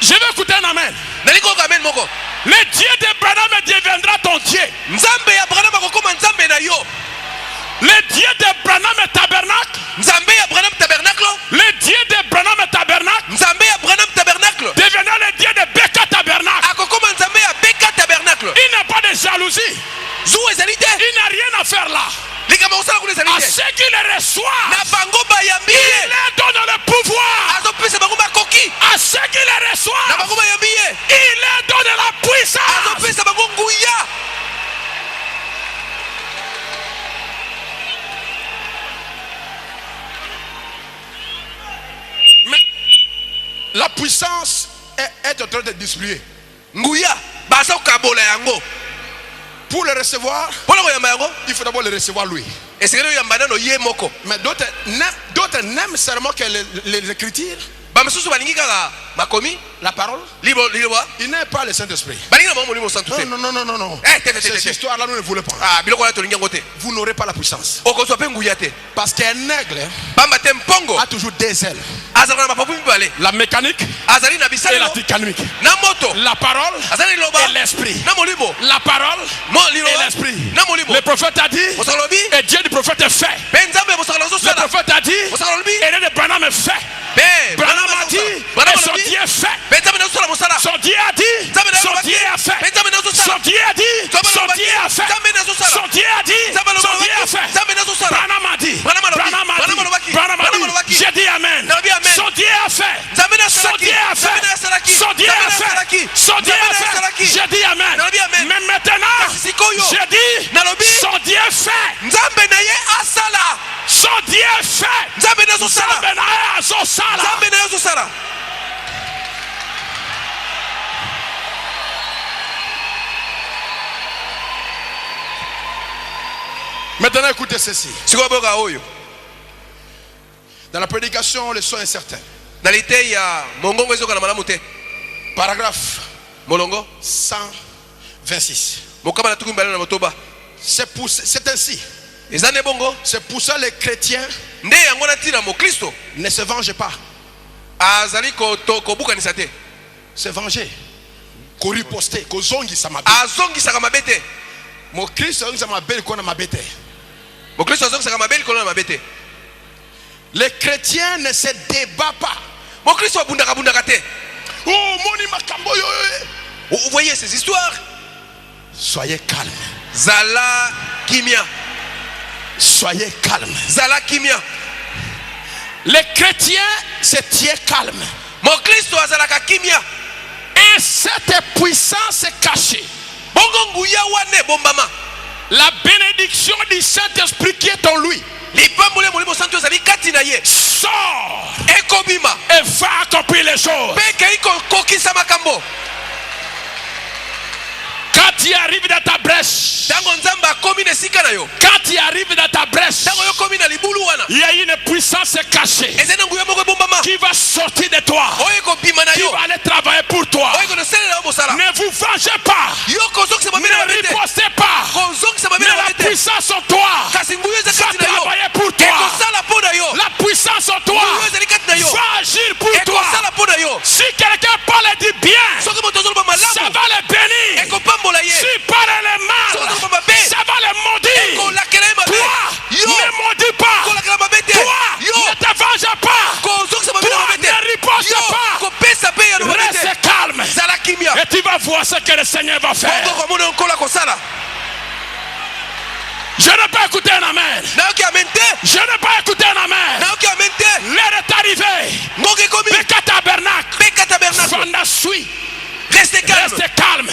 Speaker 3: Je veux écouter un amen.
Speaker 2: nali koyoka amen moko
Speaker 3: Le Dieu de Branham deviendra ton Dieu.
Speaker 2: nzambe ya branham akokoma nzambe na yo
Speaker 3: Le Dieu de Branham tabernacle,
Speaker 2: nzambe ya branham tabernacle
Speaker 3: le Dieu de Branham tabernacle
Speaker 2: nzambe ya branham tabernacle
Speaker 3: deviendra le Dieu de Becca tabernacle.
Speaker 2: akokoma nzambe ya beka tabernacle
Speaker 3: Il n'a pas de jalousie.
Speaker 2: zuwa ezali te
Speaker 3: Il n'a rien à faire là.
Speaker 2: likambo kosala kuna ezali
Speaker 3: À
Speaker 2: te
Speaker 3: ceux qui les reçoivent,
Speaker 2: na bango bayambi
Speaker 3: il
Speaker 2: ye
Speaker 3: leur donne le pouvoir.
Speaker 2: azopesa bango makoki
Speaker 3: À ceux qui les
Speaker 2: na
Speaker 3: reçoivent,
Speaker 2: bango bayambi ye
Speaker 3: il leur donne la puissance.
Speaker 2: azopesa bango nguya
Speaker 3: Mais la puissance est en train de distribuer.
Speaker 2: nguya baza kokabola yango
Speaker 3: Pour le recevoir,
Speaker 2: mpona koyamba yango
Speaker 3: il faut d'abord le recevoir lui.
Speaker 2: esengeli oyamba nano ye moko.
Speaker 3: Mais d'autres n'aiment seulement que les Écritures,
Speaker 2: bamisusu balingi kaka makomi
Speaker 3: la parole.
Speaker 2: liloba
Speaker 3: Ils n'aiment pas le Saint-Esprit.
Speaker 2: balingi na bango molimo santu te.
Speaker 3: Non. Cette histoire-là, nous ne voulons pas.
Speaker 2: Ah, biloko wana tolingi yango te.
Speaker 3: Vous n'aurez pas la puissance.
Speaker 2: okozwa mpe nguya te
Speaker 3: Parce qu'un aigle
Speaker 2: pamba te mpongo
Speaker 3: a toujours deux ailes.
Speaker 2: azalaka na mapapu mibale
Speaker 3: La mécanique
Speaker 2: azali na
Speaker 3: et la
Speaker 2: bisalelo
Speaker 3: dynamique.
Speaker 2: na moto
Speaker 3: La parole
Speaker 2: azali liloba
Speaker 3: et l'esprit.
Speaker 2: na molimo
Speaker 3: La parole et
Speaker 2: liloba
Speaker 3: l'esprit.
Speaker 2: na molimo.
Speaker 3: Le prophète a dit,
Speaker 2: mosakala lobi
Speaker 3: et Dieu du prophète est fait.
Speaker 2: mpe nzambe ya mosakala
Speaker 3: Le
Speaker 2: azosala
Speaker 3: prophète a dit,
Speaker 2: mosakala lobi
Speaker 3: et de Branham est fait.
Speaker 2: mpe
Speaker 3: Branham a dit, et son Dieu est fait.
Speaker 2: mpe nzambe nazosala mosala
Speaker 3: Son Dieu a dit, son Dieu a fait.
Speaker 2: mpe nzambe nazosala
Speaker 3: Son Dieu a dit, son Dieu a fait.
Speaker 2: nzambe nazosala
Speaker 3: Son Dieu a dit, son Dieu a fait.
Speaker 2: nzambe nazosala
Speaker 3: Branham a dit,
Speaker 2: Branham a dit,
Speaker 3: Branham a
Speaker 2: Branham a
Speaker 3: dit,
Speaker 2: dit,
Speaker 3: Branham a
Speaker 2: Branham a
Speaker 3: dit,
Speaker 2: dit.
Speaker 3: j'ai dit amen.
Speaker 2: Nabi amen.
Speaker 3: Son Dieu a fait.
Speaker 2: nzambe
Speaker 3: Son
Speaker 2: nasalaki
Speaker 3: Dieu a
Speaker 2: nzambe
Speaker 3: fait.
Speaker 2: nasalaki
Speaker 3: Son Dieu
Speaker 2: nzambe
Speaker 3: a fait.
Speaker 2: nasalaki
Speaker 3: Son Dieu
Speaker 2: nzambe
Speaker 3: a fait.
Speaker 2: nasalaki
Speaker 3: J'ai dit amen.
Speaker 2: Nabi amen.
Speaker 3: Mais maintenant,
Speaker 2: sikoyo
Speaker 3: j'ai dit,
Speaker 2: nalobi
Speaker 3: son Dieu fait.
Speaker 2: nzambe na ye asala
Speaker 3: Son Dieu fait.
Speaker 2: nzambe nazosala
Speaker 3: Nzambe na ye azosala.
Speaker 2: nzambe na ye azosala.
Speaker 3: Maintenant, écoutez ceci.
Speaker 2: sikoyo boyoka oyo
Speaker 3: Dans la prédication, le son est certain.
Speaker 2: na liteyi ya mongongo ezokana malamu te.
Speaker 3: Paragraphe
Speaker 2: molongo
Speaker 3: 126.
Speaker 2: mokaba na tuku mibale na motoba
Speaker 3: C'est ainsi.
Speaker 2: eza nde bongo
Speaker 3: C'est pour ça que les chrétiens
Speaker 2: nde yango na ntina mokristo
Speaker 3: ne se vengent pas.
Speaker 2: azali kobukanisa te
Speaker 3: Se venger. Koriposter, kozongisa mabe.
Speaker 2: azongisaka mabe te.
Speaker 3: Mon Christ azongisa mabe kona mabe te.
Speaker 2: mokristo azongisaka mabe likolo na mabe te.
Speaker 3: Les chrétiens ne se débattent pas.
Speaker 2: mokristo abundaka te.
Speaker 3: Oh, moni makambo yo.
Speaker 2: Vous voyez ces histoires.
Speaker 3: Soyez calme.
Speaker 2: Zala kimia.
Speaker 3: Soyez calme.
Speaker 2: Zala kimia.
Speaker 3: Les chrétiens se tiennent calme.
Speaker 2: mokristo azalaka kimia.
Speaker 3: Et cette puissance est cachée.
Speaker 2: bongo nguya wane bombama.
Speaker 3: La bénédiction du Saint-Esprit qui est en lui
Speaker 2: lipambole molimo santo ezali kati na ye
Speaker 3: sort
Speaker 2: ekobima
Speaker 3: et va accomplir les choses.
Speaker 2: mpe ekei kokokisa makambo.
Speaker 3: Quand tu arrives dans ta brèche,
Speaker 2: ntango nzambe akomi na esika na yo,
Speaker 3: quand tu arrives dans ta brèche,
Speaker 2: ntango yo komi na libulu wana,
Speaker 3: il y a une puissance cachée
Speaker 2: ezali na nguya moko ebombama
Speaker 3: qui va sortir de toi,
Speaker 2: oyo ekobima na
Speaker 3: qui
Speaker 2: yo,
Speaker 3: va aller travailler pour toi.
Speaker 2: oyo ekonosalela yo mosala.
Speaker 3: Ne vous vengez pas,
Speaker 2: yo kozongisa mabe na
Speaker 3: ne
Speaker 2: mabe te,
Speaker 3: ripostez pas,
Speaker 2: kozongisa mabe
Speaker 3: mais
Speaker 2: na
Speaker 3: la
Speaker 2: mabe te,
Speaker 3: puissance en toi
Speaker 2: kasi nguya eza
Speaker 3: va
Speaker 2: kati na yo,
Speaker 3: travailler pour toi.
Speaker 2: ekosala mpo na yo.
Speaker 3: La puissance en toi
Speaker 2: nguya ezali kati na yo,
Speaker 3: va agir pour toi.
Speaker 2: ekosala mpo na yo.
Speaker 3: Si quelqu'un parle du bien,
Speaker 2: soki moto azoloba
Speaker 3: ça
Speaker 2: malamu
Speaker 3: va le bénir.
Speaker 2: ekopambola ye,
Speaker 3: Si parle le mal, ça va le maudire.
Speaker 2: ekolakela ye mabe.
Speaker 3: Toi,
Speaker 2: yo
Speaker 3: ne maudis pas.
Speaker 2: kolakela mabe te,
Speaker 3: Toi,
Speaker 2: yo
Speaker 3: ne te venge pas.
Speaker 2: kozongisa mabe na
Speaker 3: Toi,
Speaker 2: mabe te,
Speaker 3: ne riposte
Speaker 2: yo
Speaker 3: pas.
Speaker 2: kopesa mpe ya mabe te.
Speaker 3: Reste calme.
Speaker 2: zala kimia
Speaker 3: Et tu vas voir ce que le Seigneur va faire.
Speaker 2: bongo komona nkola kosala.
Speaker 3: Je n'ai pas écouté un amen.
Speaker 2: nayoki amen te,
Speaker 3: Je n'ai pas écouté un amen.
Speaker 2: nayoki amen te.
Speaker 3: L'heure est arrivée.
Speaker 2: ngongo ekomi
Speaker 3: Beka tabernacle.
Speaker 2: beka tabernacle,
Speaker 3: Fanda suit.
Speaker 2: reste calme
Speaker 3: Reste calme.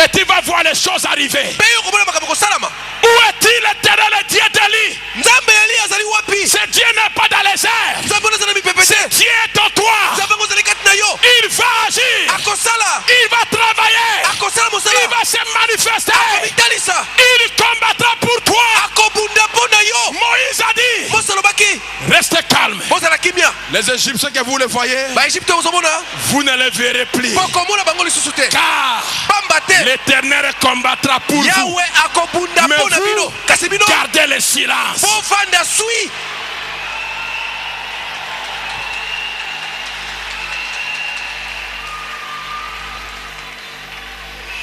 Speaker 3: Et tu vas voir les choses arriver.
Speaker 2: mpe yo komona makambo kosalama.
Speaker 3: Où est-il l'éternel le Dieu d'Élie?
Speaker 2: nzambe ya eli azali wapi?
Speaker 3: Ce Dieu n'est pas dans les airs.
Speaker 2: nzambe ono aza na mipepe te,
Speaker 3: Dieu est en toi.
Speaker 2: nzambe yango ozali kati na yo,
Speaker 3: Il va agir.
Speaker 2: akosala
Speaker 3: Il va travailler.
Speaker 2: akosala mosala,
Speaker 3: Il va se manifester.
Speaker 2: akomitalisa,
Speaker 3: Il combattra pour toi.
Speaker 2: akobunda mpo na yo.
Speaker 3: Moïse a dit,
Speaker 2: mose alobaki
Speaker 3: restez calme.
Speaker 2: bozala kimia.
Speaker 3: Les Égyptiens que vous les voyez,
Speaker 2: baegypte ozomona
Speaker 3: vous ne les verrez plus.
Speaker 2: bokomona bango lisusu te,
Speaker 3: Car
Speaker 2: pamba te
Speaker 3: l'Éternel combattra pour vous.
Speaker 2: yawe akobunda
Speaker 3: Mais
Speaker 2: mpo na bino,
Speaker 3: vous,
Speaker 2: kasi bino
Speaker 3: gardez le silence.
Speaker 2: bofanda swi.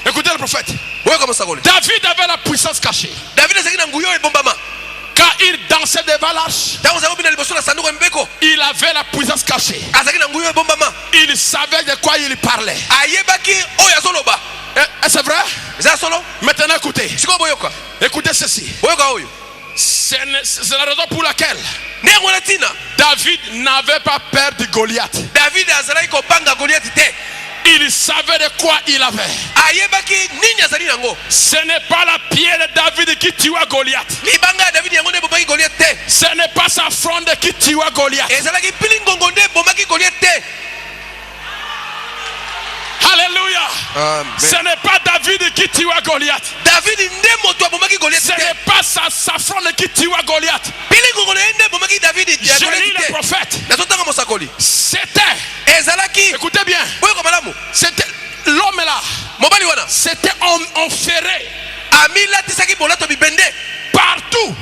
Speaker 3: Écoutez le prophète.
Speaker 2: oyoka mosakoli,
Speaker 3: David avait la puissance cachée.
Speaker 2: david azalaki na nguya oyo ebombama.
Speaker 3: Quand il dansait devant l'arche,
Speaker 2: ntango ozalaki obina liboso na sanduku ya mibeko,
Speaker 3: il avait la puissance cachée.
Speaker 2: azalaki na nguya oyo ebombama,
Speaker 3: Il savait de quoi il parlait.
Speaker 2: ayebaki oyo azoloba.
Speaker 3: Et c'est vrai?
Speaker 2: eza solo.
Speaker 3: Maintenant écoutez.
Speaker 2: sikoyo boyoka,
Speaker 3: Écoutez ceci.
Speaker 2: boyoka oyo
Speaker 3: C'est la raison pour laquelle
Speaker 2: nde yango na ntina
Speaker 3: David n'avait pas peur de Goliath.
Speaker 2: david azalaki kobanga goliati te,
Speaker 3: Il savait de quoi il avait.
Speaker 2: ayebaki nini azali nango.
Speaker 3: Ce n'est pas la pierre de David qui tua Goliath.
Speaker 2: libanga ya david yango nde ebomaki goliati te,
Speaker 3: Ce n'est pas sa fronde qui tua Goliath.
Speaker 2: ezalaki pili ngongo nde ebomaki goliati te. Amen.
Speaker 3: Ce n'est pas David qui tua Goliath.
Speaker 2: David nde moto abomaki Goliath
Speaker 3: Ce n'est pas Safran qui tua Goliath.
Speaker 2: pili ngongolo nde abomaki David ya
Speaker 3: J'ai lu
Speaker 2: Goliath
Speaker 3: le prophète.
Speaker 2: nazotanga mosakoli
Speaker 3: C'était,
Speaker 2: ezalaki
Speaker 3: écoutez bien,
Speaker 2: boyoko malamu
Speaker 3: c'était l'homme là.
Speaker 2: mobali wana
Speaker 3: C'était enferré
Speaker 2: amilatisaki bolato bibende
Speaker 3: partout.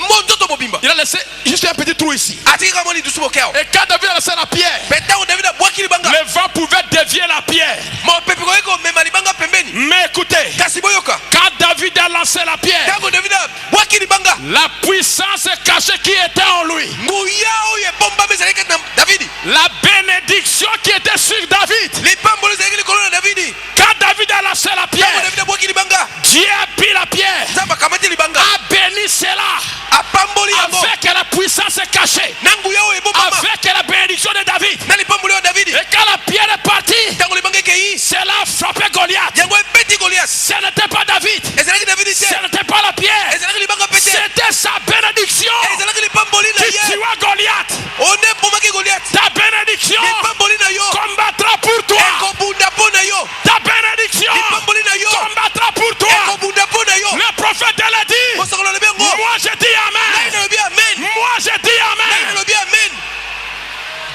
Speaker 2: monzoto mobimba
Speaker 3: Il a laissé juste un petit trou ici.
Speaker 2: atiki kama ni dusu bokeo
Speaker 3: Et quand David a laissé la pierre,
Speaker 2: petango David abwaki libanga
Speaker 3: le vent pouvait dévier la pierre.
Speaker 2: mopepe koyeko mema libanga pembeni
Speaker 3: Mais écoutez,
Speaker 2: kasi boyoka
Speaker 3: quand David a lancé la pierre,
Speaker 2: tango David abwaki libanga
Speaker 3: la puissance cachée qui était en lui,
Speaker 2: nguya oyo ebombami ezalaki na David
Speaker 3: la bénédiction qui était sur David,
Speaker 2: lipambolo ezalaki likolo na David
Speaker 3: quand David a lancé la
Speaker 2: tango
Speaker 3: pierre,
Speaker 2: David abwaki libanga
Speaker 3: Dieu a pris la pierre,
Speaker 2: nzambe akamati libanga
Speaker 3: a béni cela
Speaker 2: apamboli yango
Speaker 3: avec la puissance cachée,
Speaker 2: na nguya oyo ebombama
Speaker 3: avec la bénédiction de David.
Speaker 2: na lipamboli oyo David
Speaker 3: Et quand la pierre est partie,
Speaker 2: tango libanga ekei
Speaker 3: cela a frappé Goliath.
Speaker 2: yango ebeti Goliath
Speaker 3: Ce n'était pas David,
Speaker 2: ezalaki David te
Speaker 3: ce n'était pas la pierre,
Speaker 2: ezalaki libanga pete
Speaker 3: c'était sa bénédiction
Speaker 2: ezalaki lipamboli na
Speaker 3: qui
Speaker 2: ye
Speaker 3: tua Goliath.
Speaker 2: one ebomaki Goliath
Speaker 3: Ta bénédiction
Speaker 2: lipamboli na yo
Speaker 3: combattra pour toi.
Speaker 2: ekobunda mpo na yo
Speaker 3: Ta bénédiction
Speaker 2: lipamboli na yo
Speaker 3: combattra pour toi.
Speaker 2: ekobunda mpo na yo
Speaker 3: Le prophète l'a dit.
Speaker 2: mosakolo alobi yango
Speaker 3: Moi je dis
Speaker 2: ngai
Speaker 3: Amen.
Speaker 2: nalobi amen
Speaker 3: Moi je dis
Speaker 2: ngai
Speaker 3: Amen.
Speaker 2: nalobi amen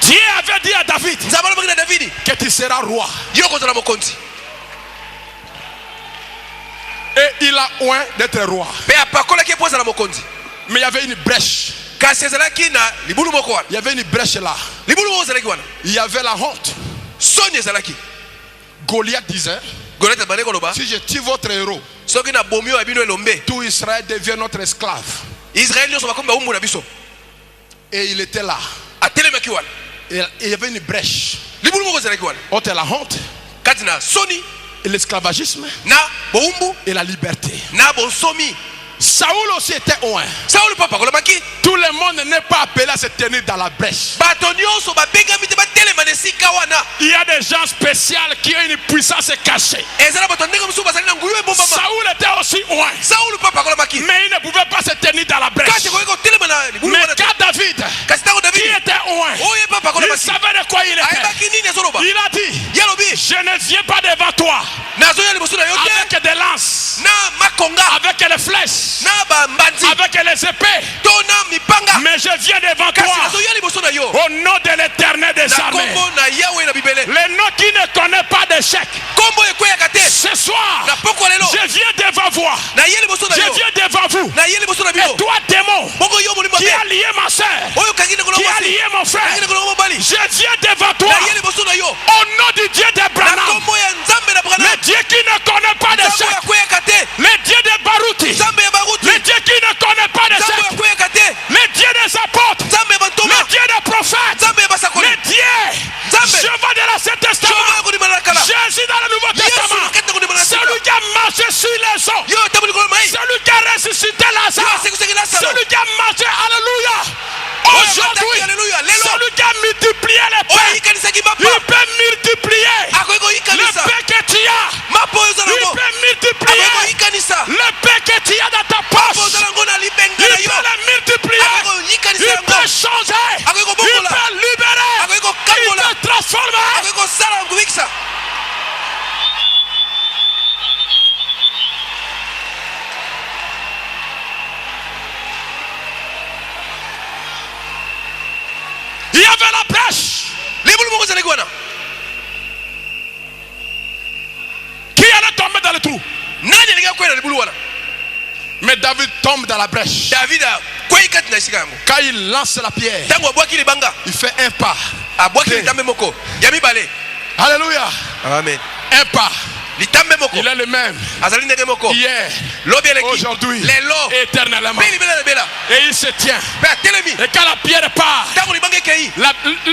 Speaker 3: Dieu avait dit à David
Speaker 2: nzambe alobaki na Davidi
Speaker 3: que tu seras roi.
Speaker 2: yo kozala mokonzi
Speaker 3: Et il a oint d'être roi.
Speaker 2: mpe apakolaki mpo azala mokonzi
Speaker 3: Mais il y avait une brèche.
Speaker 2: kasi ezalaki na libulu moko wana
Speaker 3: Il y avait une brèche là.
Speaker 2: libulu moko ezalaki wana
Speaker 3: Il y avait la honte.
Speaker 2: soni ezalaki
Speaker 3: Goliath disait,
Speaker 2: Goliath abandi koloba
Speaker 3: si je tue votre héros,
Speaker 2: soki nabomi oyo ya bino elombe
Speaker 3: tout Israël devient notre esclave.
Speaker 2: israeli nyonso bakomi bawumbu na biso
Speaker 3: Et il était là.
Speaker 2: atelemaki wana
Speaker 3: Et il y avait une brèche.
Speaker 2: libulu moko ezalaki wana
Speaker 3: Entre la honte
Speaker 2: kati na soni
Speaker 3: et l'esclavagisme
Speaker 2: na bowumbu
Speaker 3: et la liberté.
Speaker 2: na bonsomi
Speaker 3: Saoul aussi était oint.
Speaker 2: saulu mpo apakolomaki
Speaker 3: Tout le monde n'est pas appelé à se tenir dans la brèche.
Speaker 2: bato nyonso babengami te batelema na esika wana
Speaker 3: Il y a des gens spéciaux qui ont une puissance cachée.
Speaker 2: eza na bato ndenge mosusu bazali na nguyu ebombama
Speaker 3: Saoul était aussi oint.
Speaker 2: saulu mpo apakolomaki
Speaker 3: Mais il ne pouvait pas se tenir dans la brèche.
Speaker 2: kati koki kotelema na libulu
Speaker 3: Mais
Speaker 2: wana te
Speaker 3: quand David,
Speaker 2: kasi ntango
Speaker 3: qui
Speaker 2: davidi
Speaker 3: était oint,
Speaker 2: oyo mpo
Speaker 3: il
Speaker 2: apakolomaki
Speaker 3: savait de quoi il était.
Speaker 2: ayebaki nini azoloba
Speaker 3: Il a dit,
Speaker 2: ye alobi
Speaker 3: je ne viens pas devant toi
Speaker 2: nazoya liboso na yo te
Speaker 3: avec des lances,
Speaker 2: na makonga
Speaker 3: avec les flèches,
Speaker 2: na bambanzi
Speaker 3: avec les épées,
Speaker 2: to na mipanga
Speaker 3: mais je viens devant
Speaker 2: kasi
Speaker 3: toi
Speaker 2: nazoya liboso na yo
Speaker 3: au nom de l'Éternel des
Speaker 2: na
Speaker 3: armées.
Speaker 2: kombo na yawe na bibele
Speaker 3: Le nom qui ne connaît pas d'échec.
Speaker 2: kombo ekweyaka te
Speaker 3: Ce soir,
Speaker 2: na poko lelo
Speaker 3: je viens devant vous.
Speaker 2: na ye liboso na
Speaker 3: Je
Speaker 2: yo
Speaker 3: viens devant vous.
Speaker 2: na ye liboso na
Speaker 3: Et
Speaker 2: bino
Speaker 3: toi, démon,
Speaker 2: bongo yo molimo
Speaker 3: qui a
Speaker 2: te
Speaker 3: lié ma soeur,
Speaker 2: oyo okangi ndeko na
Speaker 3: qui a
Speaker 2: mwasi
Speaker 3: lié mon
Speaker 2: okangi
Speaker 3: frère,
Speaker 2: ndeko na mobali
Speaker 3: je viens devant toi
Speaker 2: na ye liboso na yo
Speaker 3: au nom du Dieu
Speaker 2: na
Speaker 3: d'Abraham,
Speaker 2: kombo ya nzambe na branam
Speaker 3: le Dieu qui ne connaît pas
Speaker 2: nzambe
Speaker 3: d'échec,
Speaker 2: ya kweyaka te
Speaker 3: le Dieu de Baruti,
Speaker 2: nzambe ya baruti
Speaker 3: le Dieu qui ne connaît pas
Speaker 2: nzambe ya
Speaker 3: d'échec,
Speaker 2: kweyaka te
Speaker 3: le Dieu des apôtres,
Speaker 2: nzambe ya bantoma
Speaker 3: le Dieu des prophètes,
Speaker 2: nzambe ya basakoli
Speaker 3: le Dieu,
Speaker 2: Nzambe.
Speaker 3: je vais de l'Ancien
Speaker 2: joma
Speaker 3: Testament,
Speaker 2: ya kondima na kala
Speaker 3: Jésus dans le Nouveau
Speaker 2: yesu
Speaker 3: Testament,
Speaker 2: nakati na kondima na sika
Speaker 3: celui qui a marché sur les eaux,
Speaker 2: yo otambo likolo mai
Speaker 3: celui qui a ressuscité
Speaker 2: yo
Speaker 3: Lazare,
Speaker 2: asekoseki lazaro
Speaker 3: celui qui a marché, alléluia,
Speaker 2: oyo
Speaker 3: aujourd'hui,
Speaker 2: amataki aleluya lelo
Speaker 3: celui qui a multiplié les
Speaker 2: oyo
Speaker 3: pains,
Speaker 2: ayikanisaki
Speaker 3: il
Speaker 2: mapa
Speaker 3: peut multiplier
Speaker 2: akoki
Speaker 3: le
Speaker 2: koyikanisa
Speaker 3: pain que tu as,
Speaker 2: mapa oyo oza
Speaker 3: il
Speaker 2: nango
Speaker 3: peut
Speaker 2: akoki
Speaker 3: multiplier
Speaker 2: koyikanisa
Speaker 3: le pain que tu as dans ta
Speaker 2: mapa oyo
Speaker 3: poche,
Speaker 2: oza nango na
Speaker 3: il
Speaker 2: libenga
Speaker 3: peut
Speaker 2: na yo
Speaker 3: le multiplier,
Speaker 2: akoki koyikanisa
Speaker 3: il
Speaker 2: yango
Speaker 3: peut changer,
Speaker 2: akoki
Speaker 3: il
Speaker 2: kobongola
Speaker 3: peut libérer,
Speaker 2: akoki
Speaker 3: il
Speaker 2: kokangola
Speaker 3: peut transformer.
Speaker 2: akoki kosala kobikisa
Speaker 3: Il y avait la brèche
Speaker 2: libulu moko ezalaki wana
Speaker 3: qui allait tomber dans le trou.
Speaker 2: nani alingi akwela na libulu wana
Speaker 3: Mais David tombe dans la brèche.
Speaker 2: david akwei kati na esika yango
Speaker 3: Quand il lance la pierre,
Speaker 2: ntango abwaki libanga
Speaker 3: il fait un pas.
Speaker 2: abwaki
Speaker 3: Deux.
Speaker 2: litambe moko ya mibale
Speaker 3: Alléluia.
Speaker 2: amen
Speaker 3: Un pas.
Speaker 2: litambe moko
Speaker 3: Il est le même
Speaker 2: azali ndenge moko
Speaker 3: hier,
Speaker 2: lobi eleki
Speaker 3: aujourd'hui,
Speaker 2: lelo
Speaker 3: éternellement.
Speaker 2: mpe libela na bela
Speaker 3: Et il se tient.
Speaker 2: mpe atelemi
Speaker 3: Et quand la pierre part,
Speaker 2: ntango libanga ekei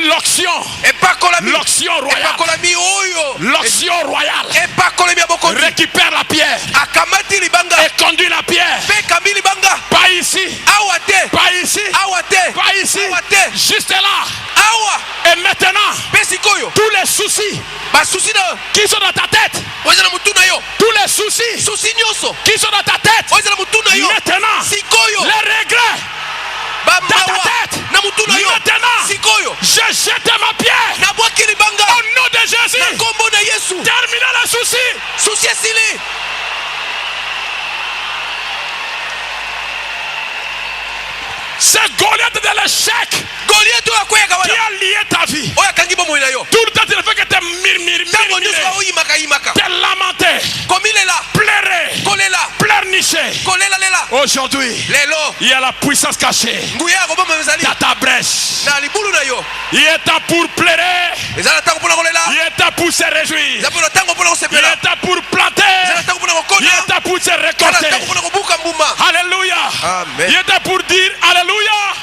Speaker 3: l'onction,
Speaker 2: epakolami
Speaker 3: l'onction royale,
Speaker 2: epakolami oyo
Speaker 3: l'onction royale
Speaker 2: epakolami ya bokonzi
Speaker 3: récupère la pierre
Speaker 2: akamati libanga
Speaker 3: et conduit la pierre.
Speaker 2: mpe ekambi libanga
Speaker 3: Pas ici,
Speaker 2: awa te
Speaker 3: pas ici,
Speaker 2: awa te
Speaker 3: pas ici,
Speaker 2: awa te
Speaker 3: juste là.
Speaker 2: awa
Speaker 3: Et maintenant,
Speaker 2: mpe sikoyo
Speaker 3: tous les soucis
Speaker 2: basusi na
Speaker 3: qui sont dans ta tête,
Speaker 2: oyo eza na motu na yo
Speaker 3: tous les soucis
Speaker 2: susi nyonso
Speaker 3: qui sont dans ta tête,
Speaker 2: oyo eza na motu na yo
Speaker 3: maintenant,
Speaker 2: sikoyo
Speaker 3: les regrets
Speaker 1: tête. Maintenant, je jette ma pierre. Au nom de Jésus. Terminez le souci. C'est Goliath de l'échec qui a lié ta vie. Tout le temps, tu ne fais que te murmurer, te lamenter, pleurer, pleurnicher. Aujourd'hui, il y a la puissance cachée dans ta brèche. Il est temps pour pleurer. Il est temps pour se réjouir. Il est temps pour planter. Il est temps pour se récolter. Alléluia.
Speaker 2: Amen.
Speaker 1: Il est temps pour dire Alléluia.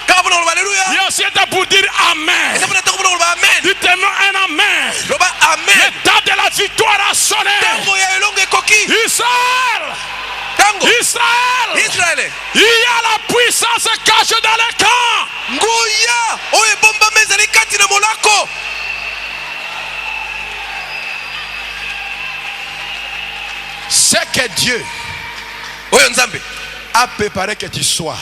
Speaker 1: Il est aussi temps pour dire Amen. Dites-moi un Amen. Le temps de la victoire a sonné. Israël. Il y a la puissance cachée dans les camps.
Speaker 3: C'est que Dieu a préparé que tu sois.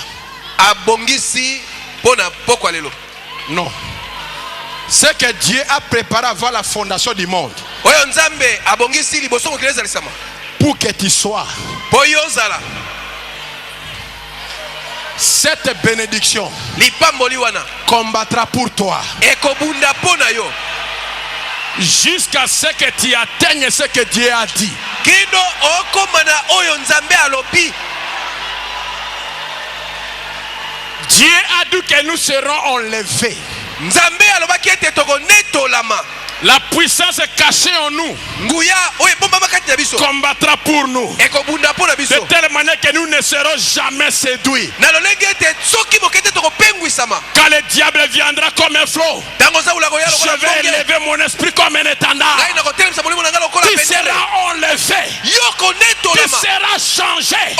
Speaker 3: Non. C'est que Dieu a préparé avant la fondation du monde. Pour que tu sois. Cette bénédiction combattra pour toi. Jusqu'à ce que tu atteignes ce que Dieu a dit. Dieu a dit que nous serons enlevés. La puissance cachée en nous combattra pour nous. De telle manière que nous ne serons jamais séduits. Quand le diable viendra comme un flot, je vais élever mon esprit comme un étendard. Tu seras enlevé. Tu seras changé.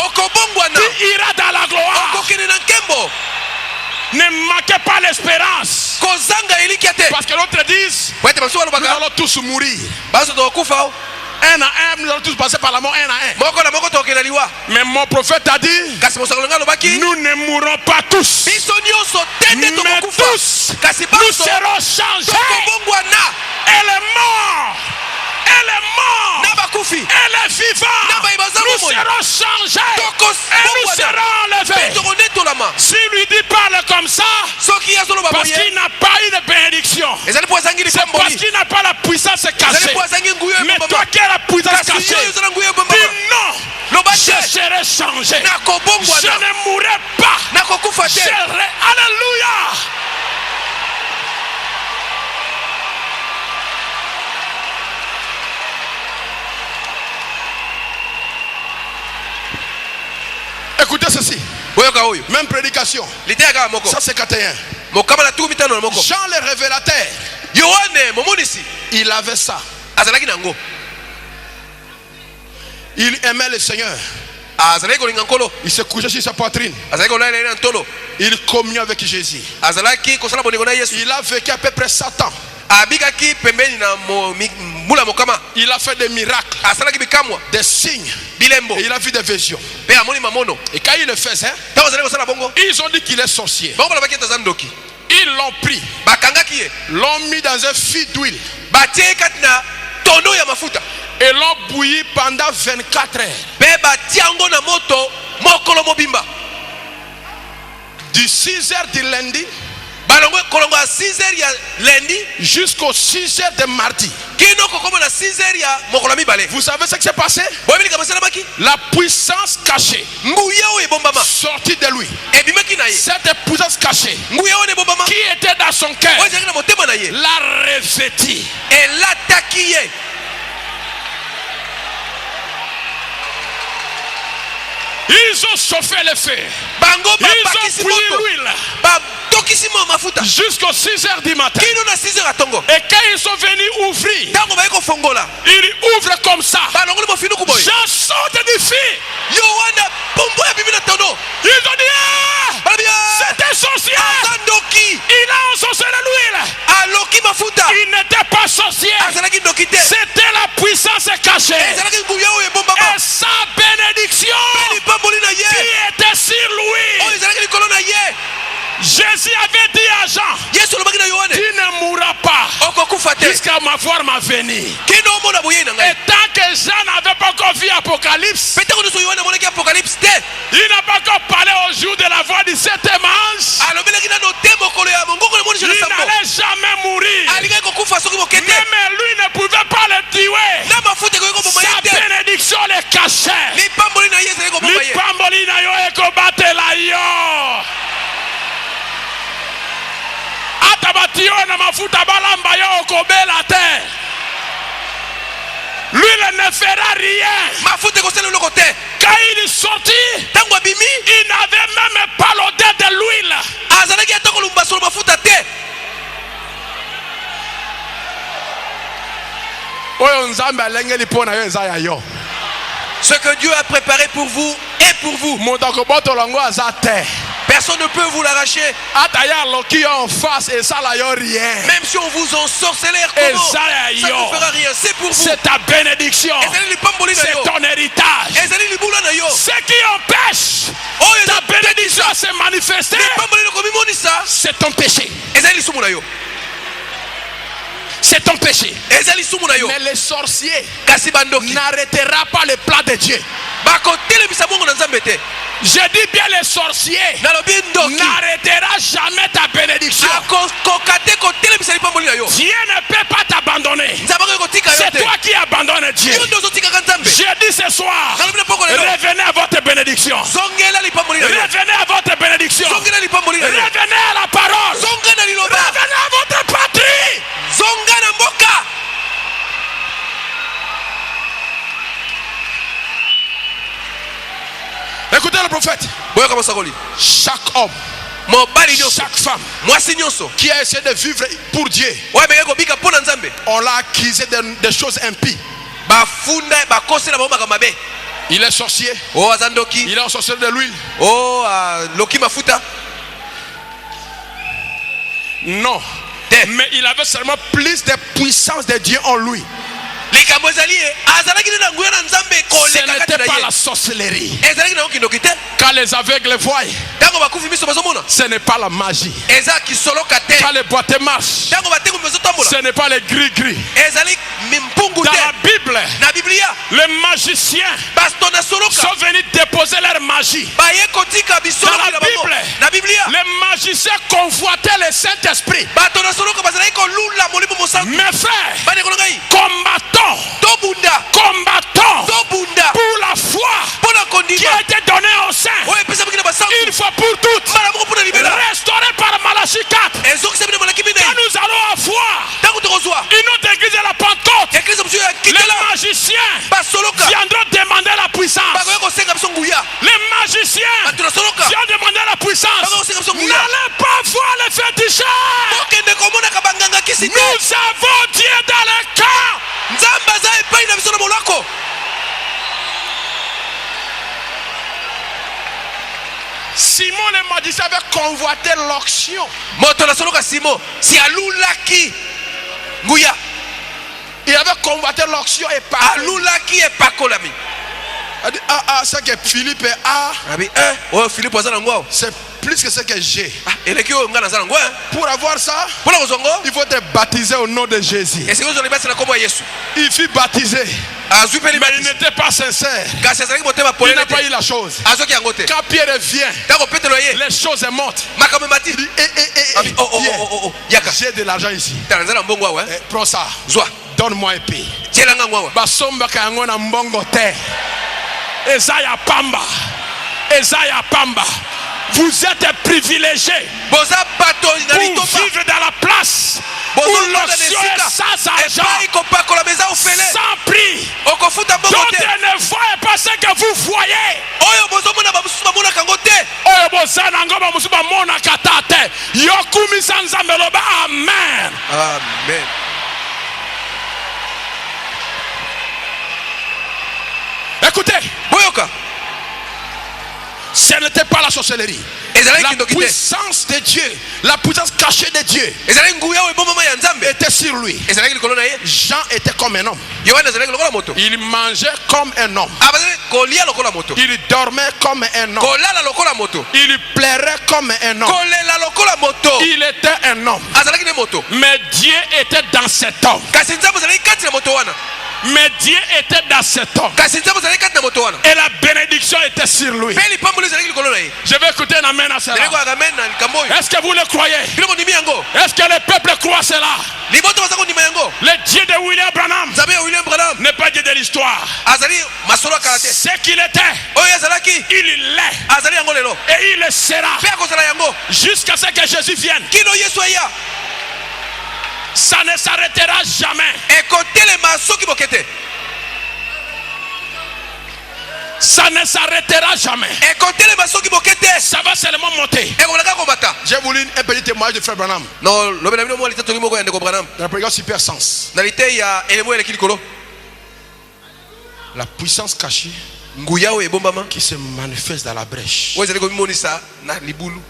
Speaker 3: Tu iras dans la gloire. Ne manquez pas l'espérance. Parce que l'autre dit nous allons tous mourir. Un à un, nous allons tous passer par la mort un à un. Mais mon prophète a dit nous ne mourrons pas tous. Mais tous nous serons changés. Elle est morte. Elle est morte. Elle est vivante. Nous serons changés. Et nous serons enlevés. Si lui dit parle comme ça, parce qu'il n'a pas eu de bénédiction, c'est parce qu'il n'a pas la puissance cachée. Mais toi qui as la puissance cachée, dis non, je serai changé. Je ne mourrai pas. Alléluia. Écoutez ceci. Même prédication. Ça c'est 41. Jean le révélateur, il avait ça. Il aimait le Seigneur. Il se couchait sur sa poitrine. Il communiait avec Jésus. Il a vécu à peu près 7 ans. Il a fait des miracles, des signes, et il a vu des visions. Et quand il le faisait, ils ont dit qu'il est sorcier. Ils l'ont pris, l'ont mis dans un fil d'huile et l'ont bouilli pendant 24 heures. Du 6 heures du lundi jusqu'aux 6 heures de mardi. Vous savez ce qui s'est passé? La puissance cachée sortie de lui. Cette puissance cachée qui était dans son cœur l'a revêtie. Ils ont chauffé le feu. Ils ont bouilli l'huile jusqu'aux 6 heures du matin. Et quand ils sont venus ouvrir, ils ouvrent comme ça. Jean sort du fil. Ils ont dit c'est un sorcier. Il a ensorcelé l'huile. Il n'était pas sorcier. C'était la puissance cachée. Et sa bénédiction qui était sur lui. voir ma venue. Et tant que Jean n'avait pas encore vu Apocalypse, il n'a pas encore parlé au jour de la voix du septième ange. Il n'allait jamais mourir. Même lui ne pouvait pas le tuer. Sa bénédiction le cachait. Lipamboli na yo ekobatela yo. Atabatio na mafuta balamba yo okobela te. Lui ne fera rien. Quand il est sorti, il n'avait même pas l'odeur de l'huile.
Speaker 2: Ce que Dieu a préparé pour vous est pour vous. Personne ne peut vous l'arracher. Même si on vous ensorcelle, comment ça ne fera rien. C'est pour vous.
Speaker 3: C'est ta bénédiction. C'est ton héritage. Ce qui empêche ta bénédiction à se manifester, c'est ton péché. C'est ton péché. Mais les sorciers n'arrêtera pas le plan de Dieu. Je dis bien les sorciers n'arrêtera jamais ta bénédiction. Dieu ne peut pas t'abandonner. C'est toi qui abandonnes Dieu. Je dis ce soir, revenez à votre bénédiction. Revenez à votre bénédiction. Revenez à la parole. Revenez à votre patrie. Écoutez le prophète. Chaque homme, chaque femme qui a essayé de vivre pour Dieu, on l'a accusé de choses impies. Il est sorcier. Il est un sorcier de l'huile. Non. Mais il avait seulement plus de puissance de Dieu en lui. Ce n'était pas la sorcellerie. Quand les aveugles voient, ce n'est pas la magie. Quand les boiteux marchent, ce n'est pas les gris-gris. Dans la Bible, les magiciens sont venus déposer leur magie. Dans la Bible, les magiciens convoitaient le Saint-Esprit. Mes frères, combattons pour la foi qui a été donnée au sein, une fois pour toutes, restaurée par Malachie 4. Quand nous allons avoir une autre église à la Pentecôte, les magiciens viendront demander la puissance. Les magiciens viendront demander la puissance. N'allez pas voir les féticheurs. Nous avons Dieu dans le camp. Simon le magicien avait convoité l'onction. Il avait convoité l'onction et pas. C'est que Philippe est A. C'est plus que ce que j'ai. Pour avoir ça, il faut te baptiser au nom de Jésus. Il fut baptisé. Mais il n'était pas sincère. Il n'a pas eu la chose. Quand Pierre vient, les choses montent. Il dit j'ai de l'argent ici. Prends ça. Donne-moi un pays. Esaïa Pamba. Vous êtes privilégiés pour vivre dans la place où l'onction est sans argent, sans prix. Donc ne voyez pas ce que vous voyez. Amen.
Speaker 2: Amen.
Speaker 3: Écoutez, ce n'était pas la sorcellerie. La puissance de Dieu, la puissance cachée de Dieu était sur lui. Jean était comme un homme. Il mangeait comme un homme. Il dormait comme un homme. Il plairait comme un homme. Il était un homme. Mais Dieu était dans cet homme. Mais Dieu était dans cet homme. Et la bénédiction était sur lui. Je vais écouter un amen à cela. Est-ce que vous le croyez? Est-ce que le peuple croit cela? Le Dieu de William Branham n'est pas Dieu de l'histoire. Ce qu'il était, il l'est. Et il le sera jusqu'à ce que Jésus vienne. Ça ne s'arrêtera jamais. Ça ne s'arrêtera jamais. Ça va seulement monter. J'ai voulu un petit témoignage de frère Branham. La prédication super sens. La puissance cachée qui se manifeste dans la brèche.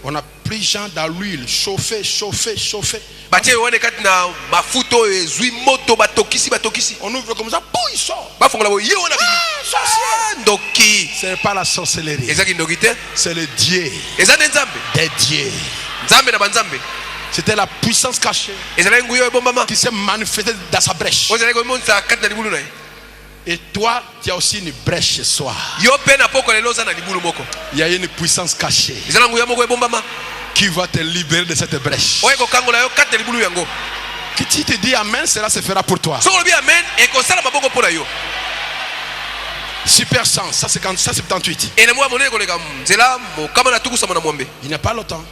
Speaker 3: On a pris Jean dans l'huile, chauffé. On ouvre comme ça, il sort. Ce n'est pas la sorcellerie, c'est le Dieu des dieux. C'était la puissance cachée qui s'est manifestée dans sa brèche. Et toi, tu as aussi une brèche ce soir. Il y a une puissance cachée qui va te libérer de cette brèche. Que tu te dis amen, cela se fera pour toi. Super sens, ça c'est 78. Il n'y a pas longtemps,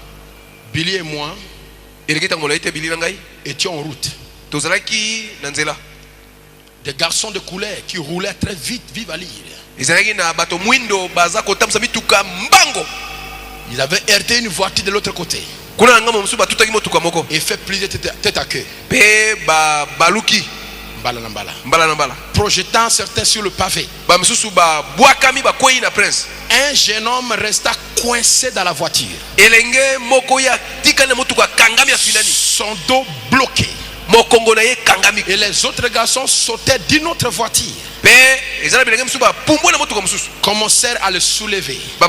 Speaker 3: Billy et moi étions en route. Des garçons de couleur qui roulaient très vite, vive à l'île. Ils avaient heurté une voiture de l'autre côté et fait plusieurs tête à queue, projetant certains sur le pavé. Un jeune homme resta coincé dans la voiture, son dos bloqué. Et les autres garçons sautaient d'une autre voiture, commencèrent à le soulever. Mais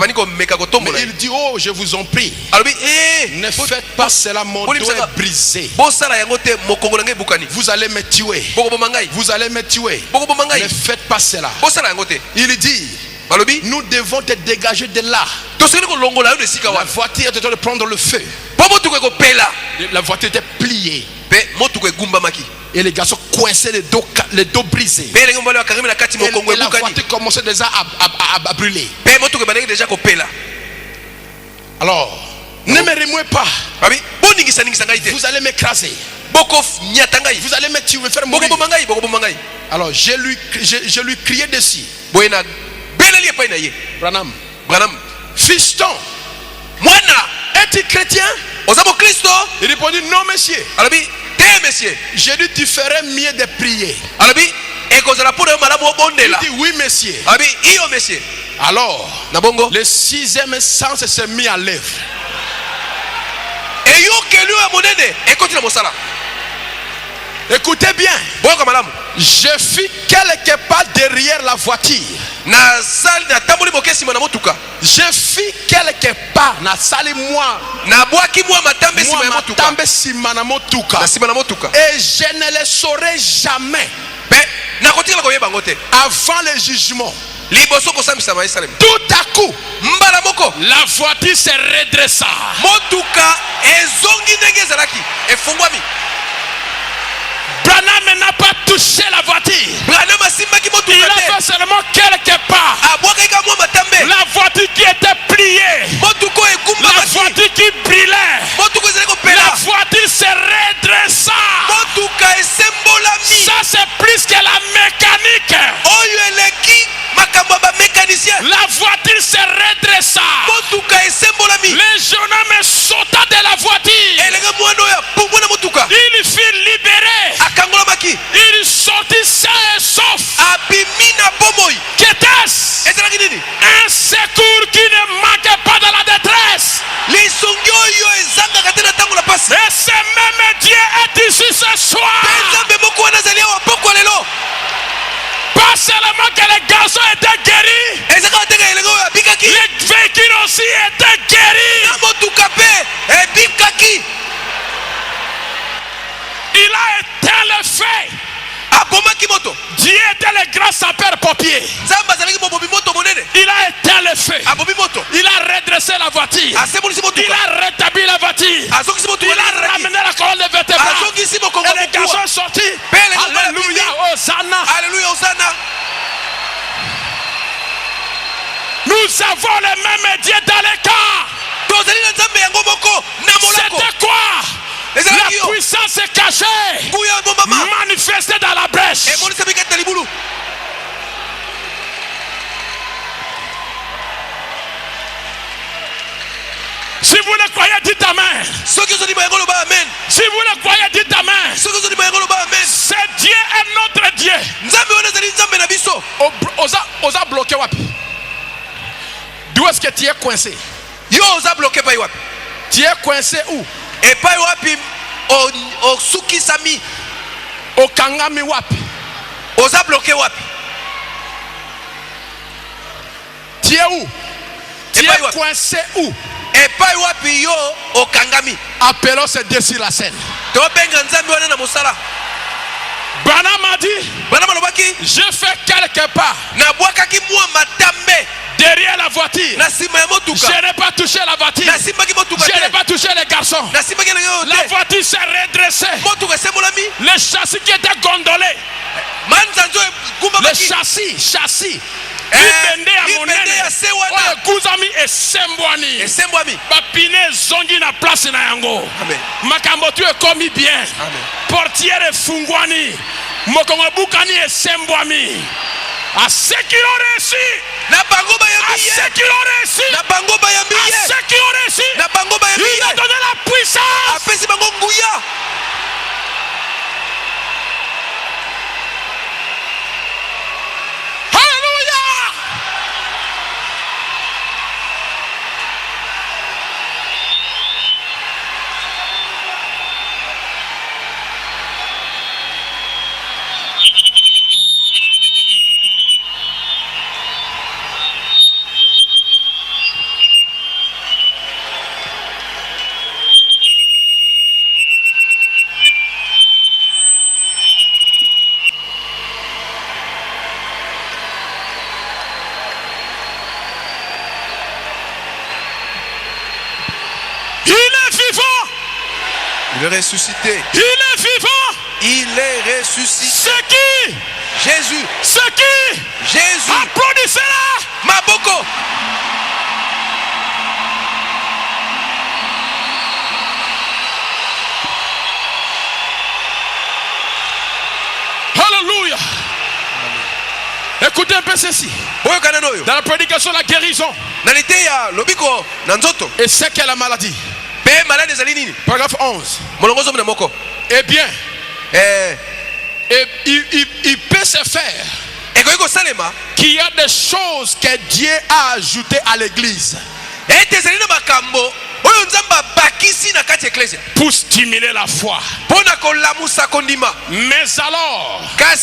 Speaker 3: il dit: oh, je vous en prie, ne faites pas cela, mon dos est brisé. Vous allez me tuer. Vous allez me tuer. Ne faites pas cela. Il dit: nous devons te dégager de là. La voiture est en train de prendre le feu. La voiture était pliée. Et les garçons coinçaient les dos brisés. Et la voiture commençait déjà à brûler. Alors, ne me remuez pas. Vous allez m'écraser. Vous allez me tuer, me faire mourir. Alors, je lui criais dessus: Branham, fiston, es-tu chrétien? Il répondit: non, monsieur. J'ai dit: tu ferais mieux de prier. Il dit: oui, monsieur. Alors, le sixième sens s'est mis en l'œuvre. Écoutez bien, je fus quelque part derrière la voiture. Je fus quelque part et je ne le saurai jamais avant le jugement. Tout à coup, la voiture se redressa. Branham n'a pas touché la voiture. Il a fait seulement quelque part. La voiture qui était pliée, la voiture qui brûlait, la voiture se redressa. Ça c'est plus que la mécanique. La voiture se redressa. Le jeune homme sauta de la voiture. Il fut libéré. Il sortit sain et sauf. Qu'était-ce? Un secours qui ne manquait pas de la détresse. ce soir. Pas seulement que les garçons étaient guéris, les véhicules aussi étaient guéris. Il a éteint le feu. Dieu était le grand sapeur-pompier. Il a éteint le feu. Il a redressé la voiture. Il a rétabli la voiture. Il a ramené la colonne de vertébrales. Et les garçons sont sortis. Alléluia, Hosanna.
Speaker 2: Alléluia, Hosanna.
Speaker 3: Nous avons le même Dieu dans les camps. C'était quoi? La puissance est cachée, manifestée dans la brèche. Si vous le croyez, dites Amen. Si vous le croyez, dites Amen. C'est Dieu est notre Dieu. Osa bloqué wapi? D'où est-ce que tu es coincé? Tu es coincé où?
Speaker 2: Et pas wapi au sukisami
Speaker 3: au kangami wapi?
Speaker 2: Osa bloqué wapi?
Speaker 3: Tu es où? Tu es coincé où?
Speaker 2: Et pas wapi yo au kangami.
Speaker 3: Appelons ce Dieu sur la scène.
Speaker 2: To benga nzambe wana na musala.
Speaker 3: Branham a dit, je fais quelque part
Speaker 2: na bwakaki mwa matambe
Speaker 3: derrière la voiture. Je n'ai pas touché la voiture. Je n'ai pas touché les garçons. La voiture s'est redressée. Le châssis qui était gondolé. Le châssis. Ibende ya monene. Oye kuzami esembwani. Bapine zongi na place na yango. Makambo tu ekomi bien. Portière efungwani. Mokongo bukani esembwami. À ceux qui l'ont réussi, à ceux qui l'ont réussi, à ceux qui l'ont réussi, il a donné la puissance. Alléluia.
Speaker 2: Il est ressuscité.
Speaker 3: Il est vivant.
Speaker 2: Il est ressuscité.
Speaker 3: C'est qui?
Speaker 2: Jésus.
Speaker 3: C'est qui?
Speaker 2: Jésus.
Speaker 3: Applaudissez-la.
Speaker 2: Maboko.
Speaker 3: Alléluia. Écoutez un peu ceci. Dans la prédication de la guérison. Et c'est quelle la maladie? Paragraphe 11. Eh bien, il peut se faire qu'il y a des choses que Dieu a ajoutées à l'église pour stimuler la foi. Mais alors, quand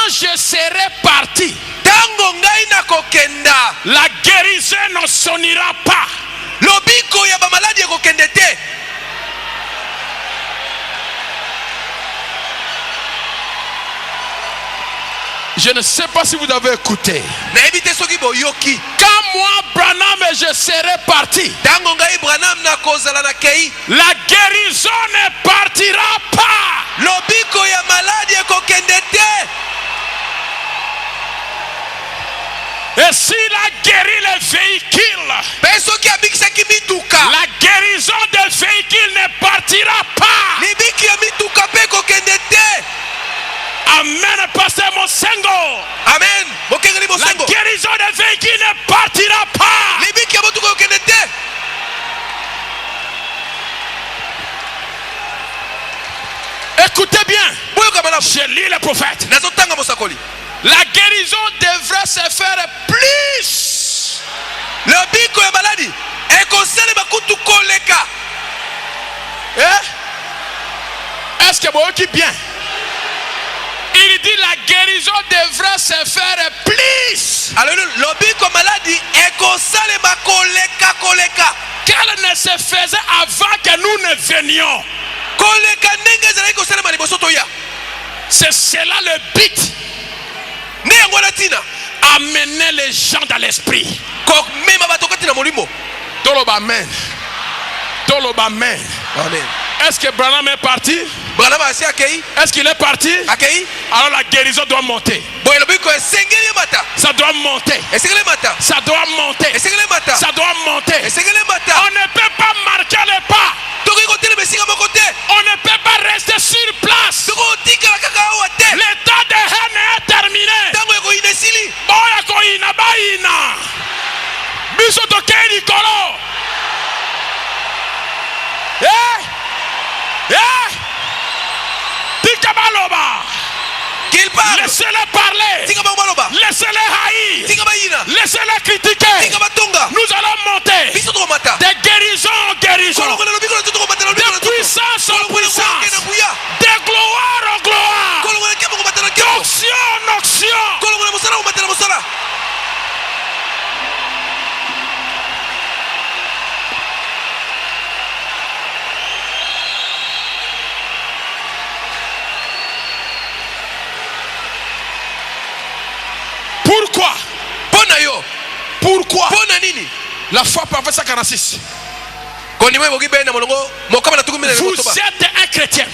Speaker 3: je serai parti, la guérison ne sonnera pas. Je ne sais pas si vous avez écouté. Quand moi, Branham, je serai parti, la guérison ne partira pas. Et s'il a guéri les véhicules, la guérison des véhicules ne partira pas. Amen, pasteur Monsengo.
Speaker 2: Amen.
Speaker 3: La guérison des véhicules ne partira pas. Écoutez bien. Je lis les prophètes. La guérison devrait se faire plus. Est-ce que vous qui bien? Il dit la guérison devrait se faire plus.
Speaker 2: Alléluia. L'obiko maladie ekosalema koleka koleka.
Speaker 3: Qu'elle ne se faisait avant que nous ne venions.
Speaker 2: Koleka ndenge zala ekosalema liboso toya.
Speaker 3: C'est cela le but.
Speaker 2: Ne yango latina.
Speaker 3: Amener les gens dans l'esprit.
Speaker 2: Kok mema batokati na molimo.
Speaker 3: Toloba amen. Toloba amen.
Speaker 2: Amen.
Speaker 3: Est-ce que Branham est parti?
Speaker 2: Branham asi akei?
Speaker 3: Est-ce qu'il est parti?
Speaker 2: Akei?
Speaker 3: Alors la guérison doit monter.
Speaker 2: Boy lobiko esengeli mata.
Speaker 3: Ça doit monter.
Speaker 2: Esengeli mata.
Speaker 3: Ça doit monter.
Speaker 2: Esengeli mata.
Speaker 3: Ça doit monter.
Speaker 2: Esengeli mata.
Speaker 3: On ne peut pas marquer les pas.
Speaker 2: Toki kotele besinga mokote.
Speaker 3: On ne peut pas rester sur place.
Speaker 2: Toko tika la kaka awa te.
Speaker 3: L'état de haine est terminé.
Speaker 2: Tango yako inesili.
Speaker 3: Boya ko ina baina. Biso to keni kolo. Tika baloba.
Speaker 2: Qu'il parle.
Speaker 3: Laissez-les parler.
Speaker 2: Tika baloba.
Speaker 3: Laissez-les haïr.
Speaker 2: Tika baina.
Speaker 3: Laissez-les critiquer.
Speaker 2: Tika batonga.
Speaker 3: Nous allons monter.
Speaker 2: Biso to mata.
Speaker 3: De guérison en guérison. De puissance en puissance. De gloire en gloire. D'onction en onction. Pourquoi? Pourquoi? La foi parfaite 146. Vous êtes un chrétien.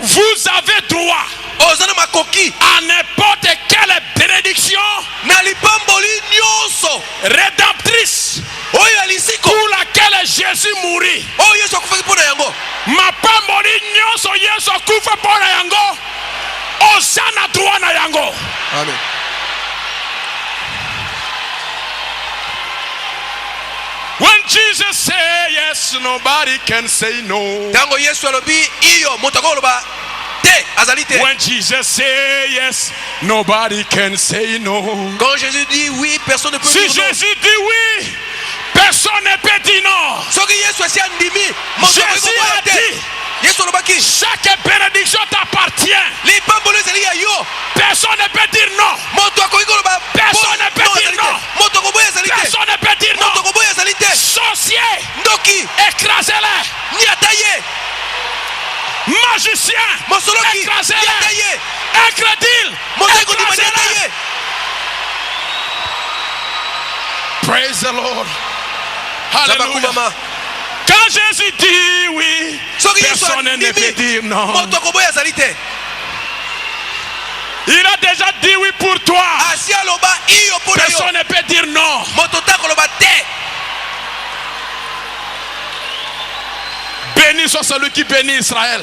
Speaker 3: Vous avez droit à n'importe quelle bénédiction rédemptrice pour laquelle Jésus mourit. Ma pamboli nyonso Yesu kufa pona yango. Osana droit na yango.
Speaker 2: Amen.
Speaker 3: When Jesus say yes, nobody can say no.
Speaker 2: Tango Yesu alobi iyo motako loba te azalite.
Speaker 3: When Jesus say yes, nobody can say no.
Speaker 2: Quand Jésus dit oui, personne ne peut
Speaker 3: dire non. Si Jésus dit oui, personne ne peut dire non.
Speaker 2: Soki Yesu asi andimi,
Speaker 3: Jésus a dit, chaque bénédiction t'appartient. Personne ne peut dire non. Personne ne peut dire non. Personne ne peut dire non. Sorcier, écrasez-les. Magicien, écrasez-les. Incrédule, écrasez-les. Praise the Lord. Hallelujah. Quand Jésus dit oui, personne ne peut dire non. Il a déjà dit oui pour toi. Personne ne peut dire non. Béni soit celui qui bénit Israël.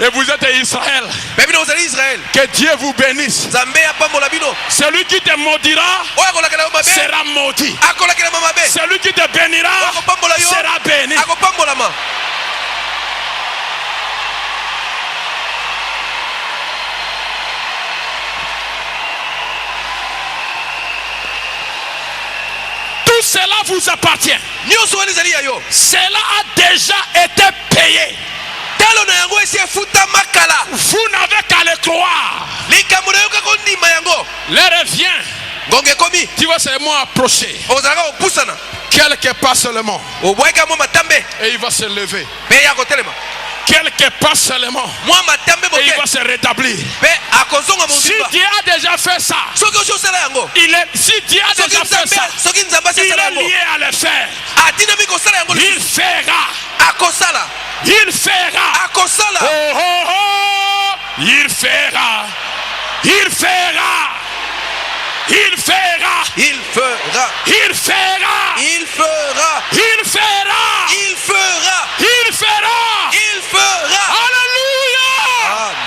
Speaker 3: Et vous êtes Israël. Que Dieu vous bénisse. Celui qui te maudira sera maudit. Celui qui te bénira sera béni. Tout cela vous appartient. Cela a déjà été payé. Vous n'avez qu'à le croire. L'heure vient. Tu vas seulement approcher. Quelque part seulement. Et il va se lever. Quelque part seulement. Et il va se rétablir. Si Dieu a déjà fait ça, si Dieu a déjà fait ça, il est lié à le faire. Il fera. Il fera. Oh, oh, oh. Il fera. Il fera. Il fera.
Speaker 2: Il fera.
Speaker 3: Il fera.
Speaker 2: Il fera.
Speaker 3: Il fera.
Speaker 2: Il fera.
Speaker 3: Il fera.
Speaker 2: Il fera.
Speaker 3: Alléluia.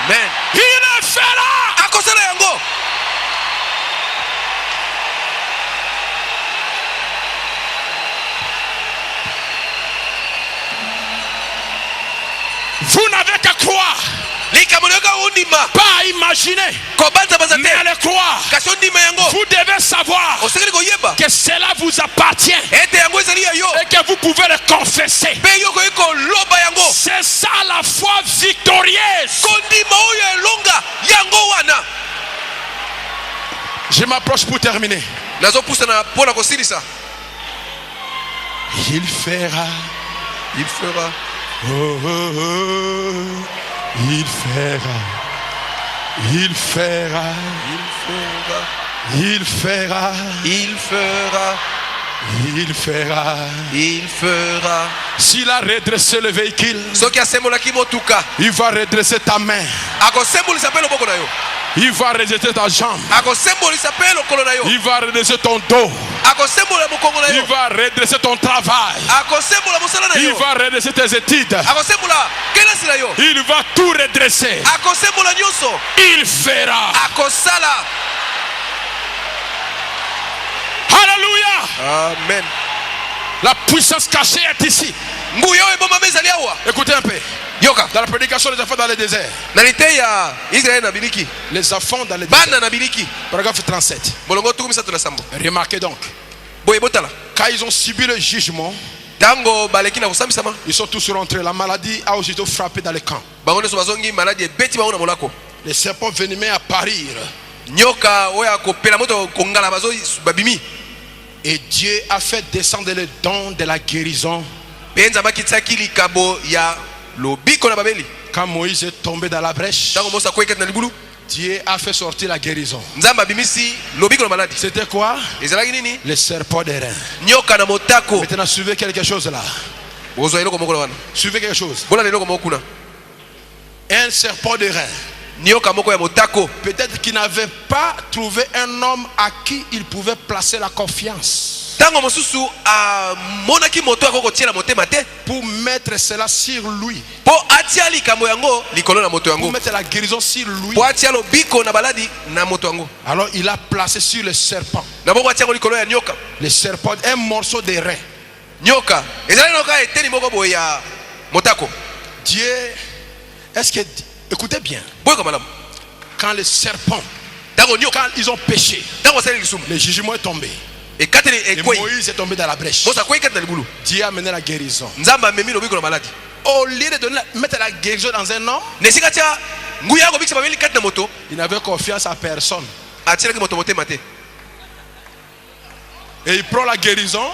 Speaker 2: Amen.
Speaker 3: Il le fera.
Speaker 2: Akosala yango.
Speaker 3: Vous n'avez qu'à croire. pas imaginer, mais à le croire. Vous devez savoir que cela vous appartient et que vous pouvez le confesser. C'est ça la foi victorieuse. Je m'approche pour terminer. Il fera.
Speaker 2: Il fera.
Speaker 3: Oh, oh, oh. Il fera. Il fera.
Speaker 2: Il fera.
Speaker 3: Il fera.
Speaker 2: Il fera.
Speaker 3: Il fera.
Speaker 2: Il fera.
Speaker 3: S'il a redressé le véhicule,
Speaker 2: il
Speaker 3: va redresser ta main. Il va redresser ta jambe. Il va redresser ton dos. Il va redresser ton travail. Il va redresser tes études. Il va tout redresser. Il fera. Alléluia.
Speaker 2: Amen.
Speaker 3: La puissance cachée est ici. Écoutez un peu. Dans la prédication des enfants dans le désert. Les enfants dans le désert. Paragraphe 37. Remarquez donc. Quand ils ont subi le jugement, ils sont tous rentrés. La maladie a aussitôt frappé dans le camp. Les serpents venimeux apparirent. Et Dieu a fait descendre le don de la guérison. Quand Moïse est tombé dans la brèche, Dieu a fait sortir la guérison. C'était quoi? Le serpent des reins. Maintenant suivez quelque chose là. Suivez quelque chose. Un serpent de reins. Peut-être qu'il n'avait pas trouvé un homme à qui il pouvait placer la confiance pour mettre cela sur lui, pour mettre la guérison sur lui. Alors il a placé sur le serpent. Le serpent, un morceau de rein. Dieu, est-ce que, écoutez bien, quand le serpent, quand ils ont péché, le jugement est tombé. Et Moïse est tombé dans la brèche. Dieu a amené la guérison. Au lieu de mettre la guérison dans un homme, il n'avait confiance à personne. Et il prend la guérison,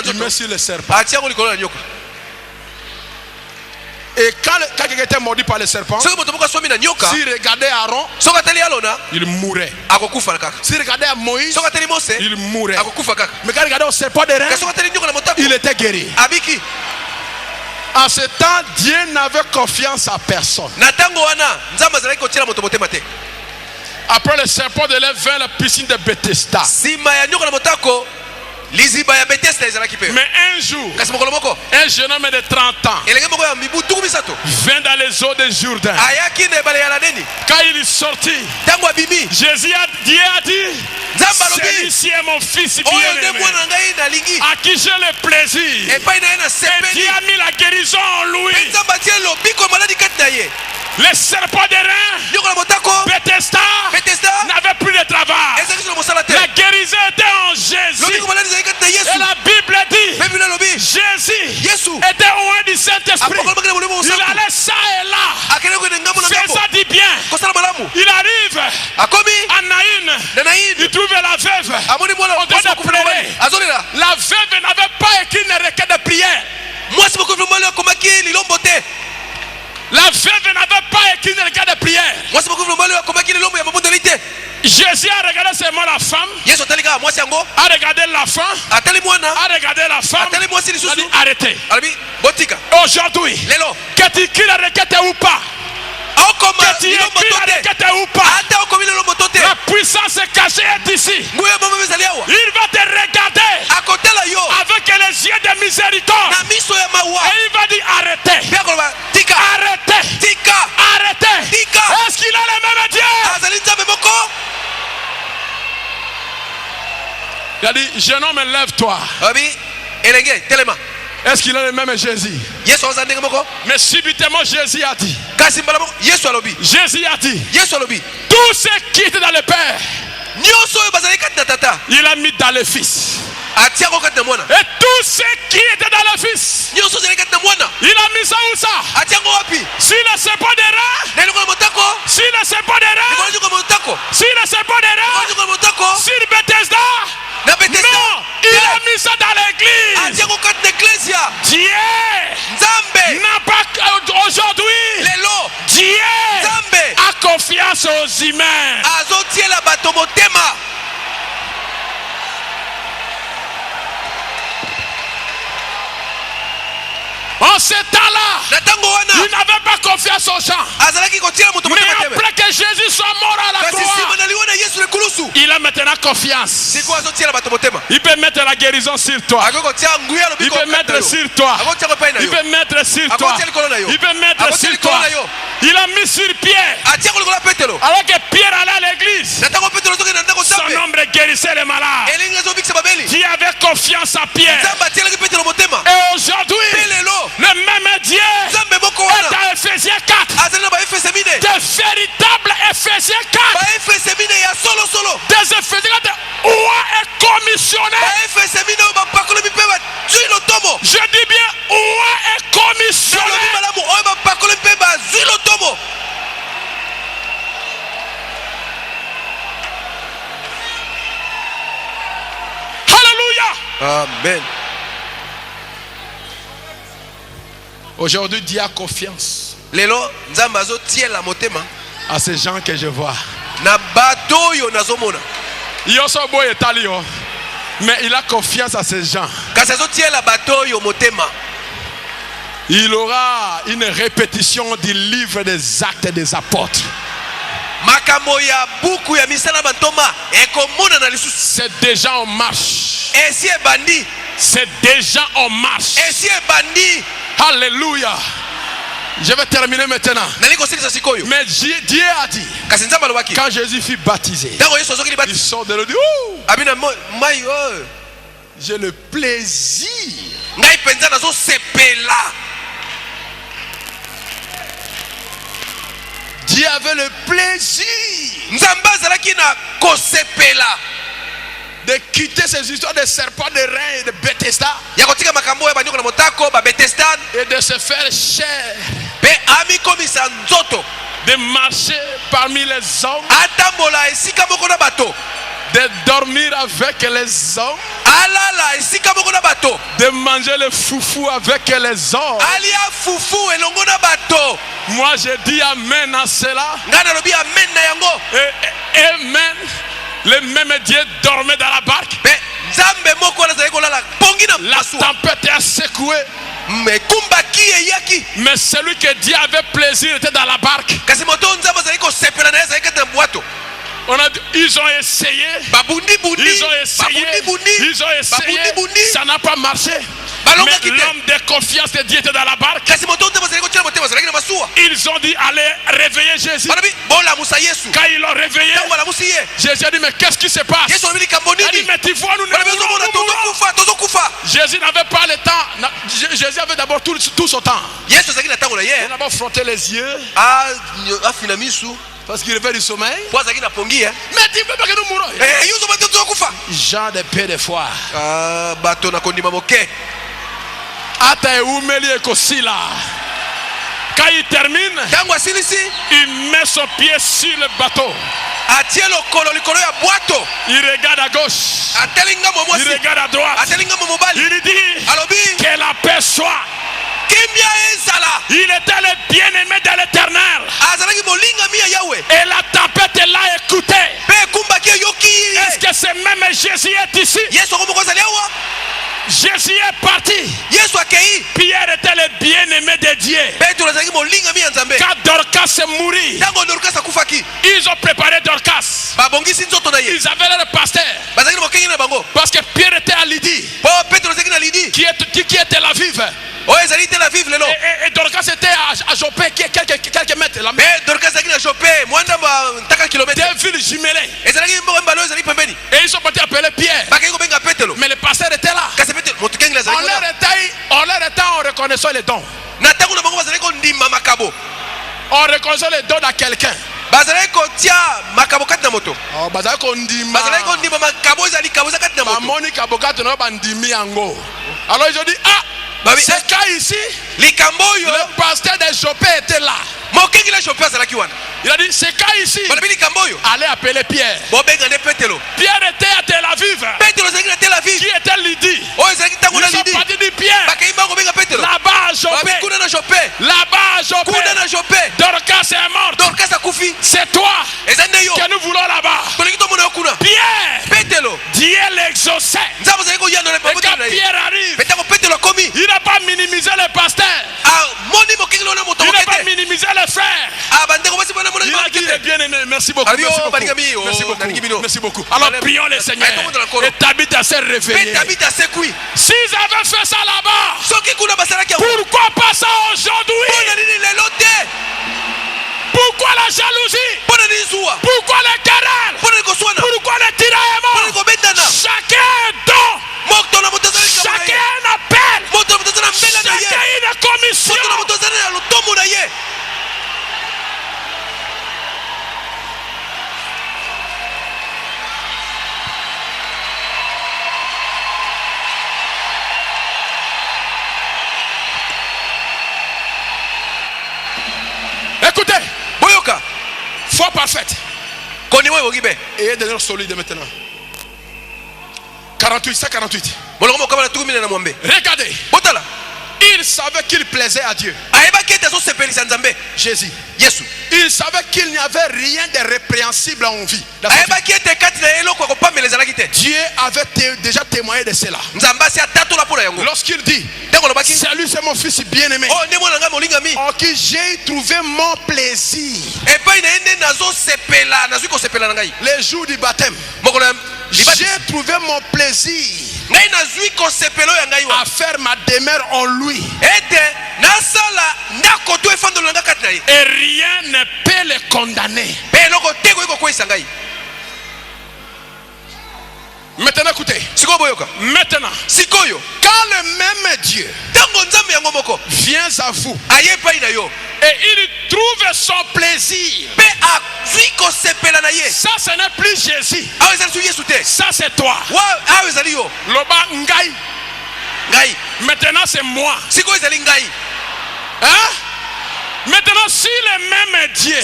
Speaker 3: il met sur le serpent. Et quand quelqu'un était mordu par le serpent, s'il regardait Aaron, il mourait. S'il regardait à Moïse, il mourait. Mais quand il regardait au serpent des reins, il était guéri. En ce temps, Dieu n'avait confiance à personne. Après le serpent de l'air vint la piscine de Bethesda. Mais un jour, un jeune homme de 30 ans vint dans les eaux de Jourdain. Quand il est sorti, Jésus a dit, celui-ci est mon fils bien-aimé, à qui j'ai le plaisir. Et Dieu a mis la guérison en lui. Les serpents des reins, Bethesda, n'avait plus de travail. La guérison était en Jésus. Et la Bible dit, Jésus était loin du Saint-Esprit. Il allait ça et là, faisant du bien. Il arrive à Naïn, il trouve la veuve. On doit pleurer. La veuve n'avait pas écrit une requête de prière. La veuve n'avait pas écrit une requête de prière. Jésus a regardé seulement la femme, a regardé l'enfant, a regardé la femme, a dit arrêtez. Aujourd'hui, que tu écris la requête ou pas, que tu écris la requête ou pas, la puissance cachée est ici. Il va te regarder avec les yeux de miséricorde et il va dire arrêtez. Arrêtez. Arrêtez. Est-ce qu'il a le même Dieu? Il a dit jeune homme, lève-toi. Est-ce qu'il a le même Jésus? Mais subitement Jésus a dit. Jésus a dit. Tout ce qui était dans le Père, il a mis dans le Fils. Et tout ce qui était dans le Fils, il a mis ça où ça? Sur le serpent des rats, sur le serpent des rats, sur le serpent des rats, sur Bethesda. Non, il a mis ça dans l'église. Dieu n'a pas aujourd'hui. Dieu a confiance aux humains. En ce temps-là, il n'avait pas confiance aux gens. Mais après que Jésus soit mort à la croix, il a maintenant confiance. Il peut mettre la guérison sur toi. Il peut mettre sur toi. Il peut mettre sur toi. Il peut mettre sur toi. Il a mis sur Pierre. Alors que Pierre allait à l'église, son ombre guérissait les malades. Qui avait confiance à Pierre. Et aujourd'hui, le même Dieu est dans Ephésiens 4. Des véritables Ephésiens 4. Des Ephésiens 4 où est commissionné. Je dis bien où est commissionné. Alléluia.
Speaker 2: Amen.
Speaker 3: Aujourd'hui, Dieu a confiance à ces gens que je vois. Mais il a confiance à ces gens. Il aura une répétition du livre des actes des apôtres. C'est déjà en marche. C'est déjà en marche. Alléluia. Je vais terminer maintenant. Mais Dieu a dit, quand Jésus fut baptisé, il sort de l'eau, dit, j'ai le plaisir. Dieu avait le plaisir de quitter ces histoires de serpents de reins et de Bethesda et de se faire chair, de marcher parmi les hommes, de dormir avec les hommes, de manger le foufou avec les hommes. Moi je dis amen à cela. Et amen. Le même Dieu dormait dans la barque. La tempête a secoué. Mais celui que Dieu avait plaisir était dans la barque. Ils ont essayé. Ça n'a pas marché. Mais l'homme de confiance de Dieu était dans la barque. Ils ont dit allez réveiller Jésus. Quand ils l'ont réveillé, Jésus a dit mais qu'est-ce qui se passe? Il a dit mais tu vois nous Jésus n'avait pas le temps. Jésus avait d'abord tout son temps. Il a d'abord frotté les yeux. Parce qu'il revient du sommeil. Mais tu veux pas que nous mourons? Jean de paix de foi. Quand il termine, il met son pied sur le bateau. Il regarde à gauche. Il regarde à droite. Il dit que la paix soit. Il était le bien-aimé de l'Éternel. Et la tempête l'a écouté. Est-ce que ce même Jésus est ici? Jésus est parti. Pierre était le bien-aimé de Dieu. Quand Dorcas est mouru, ils ont préparé Dorcas. Ils avaient leur pasteur. Parce que Pierre était à Lydie, qui était la vive. Et Dorcas était à Jopé, quelques mètres. Deux villes jumellées. Et ils sont partis appeler Pierre. Mais le pasteur était là. On leur reconnaissant les dons.
Speaker 2: Na tango na bango bazali ko ndima makabo.
Speaker 3: On reconnaît les dons à quelqu'un.
Speaker 2: Bazali ko tia makabo kati na moto.
Speaker 3: Oh, bazali ko ndima.
Speaker 2: Bazali ko ndima makabo ezali kabo kati na moto.
Speaker 3: Amoni kabo kati na bandimi yango. Alors ils ont dit c'est cas ici.
Speaker 2: Le
Speaker 3: pasteur de Jopé était là.
Speaker 2: Il
Speaker 3: a dit c'est cas ici. Allez appeler Pierre. Pierre était à Tel Aviv. Qui était Lydie. Ils sont partis de Pierre. Là-bas à Jopé. Là-bas à Jopé. Dorcas est morte. C'est toi que nous voulons là-bas. Pierre. Dieu l'exaucait. Et quand Pierre arrive, il n'a pas minimisé les pasteurs. Il n'a pas minimisé les frères. Il a dit bien aimé, merci beaucoup. Merci beaucoup. Alors prions le Seigneur. Et Tabitha s'est réveillée. S'ils avaient fait ça là-bas, pourquoi pas ça aujourd'hui? Pourquoi la jalousie? Pourquoi les querelles? Pourquoi les tiraillements? Chacun donne. Chacun appelle. Chacun une commission. Écoutez,
Speaker 2: Boyoka,
Speaker 3: foi parfaite.
Speaker 2: Et
Speaker 3: devenir solide maintenant. 48, 148. Regardez. Il savait qu'il plaisait à Dieu. Jésus. Il savait qu'il n'y avait rien de répréhensible en vie. Dieu avait déjà témoigné de cela. Lorsqu'il dit, salut, c'est mon fils bien-aimé, en qui j'ai trouvé mon plaisir. Les jours du baptême, j'ai trouvé mon plaisir à faire ma demeure en lui. Et rien ne peut le condamner. Maintenant écoutez. Maintenant, quand le même Dieu vient à vous et il trouve son plaisir, ça ce n'est plus Jésus, ça c'est toi. Maintenant c'est moi. Hein? Maintenant si le même Dieu a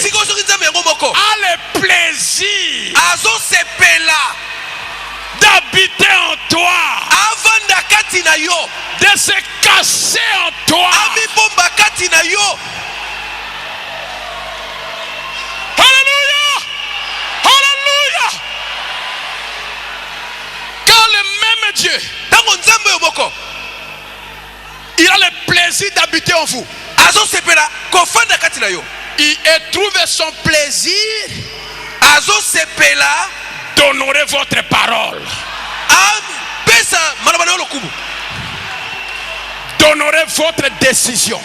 Speaker 3: le plaisir d'habiter en toi, de se cacher en toi, alléluia, alléluia. Quand le même Dieu, il a le plaisir d'habiter en vous, il trouve son plaisir d'honorer votre parole, d'honorer votre décision.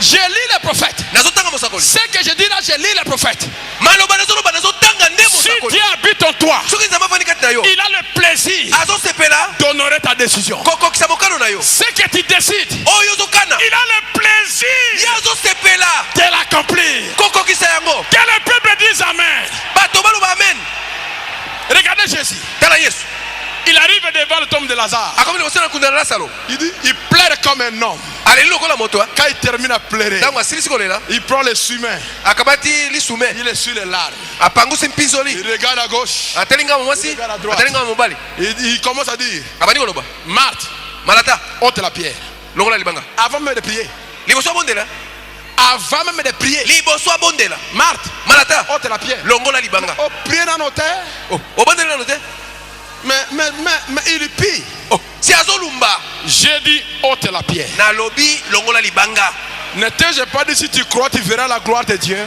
Speaker 3: Je lis les prophètes. Ce que je dis là, je lis les prophètes. Si Dieu habite en toi, il a le plaisir d'honorer ta décision. Ce que tu décides, il a le plaisir de l'accomplir. Que le peuple dise Amen. Regardez Jésus. Il arrive devant le tombe de Lazare. Il dit, il pleure comme un homme. Quand il termine à pleurer, il prend le sumain. Il essuie les larmes. Il regarde à gauche. Il regarde à droite. Il commence à dire, Marthe, ôte la pierre. Avant même de prier. Avant même de prier, Marthe, ôte la pierre. Oh, prier dans nos terres. Mais il prie. J'ai dit ôte la pierre. Ne t'ai-je pas dit si tu crois tu verras la gloire de Dieu?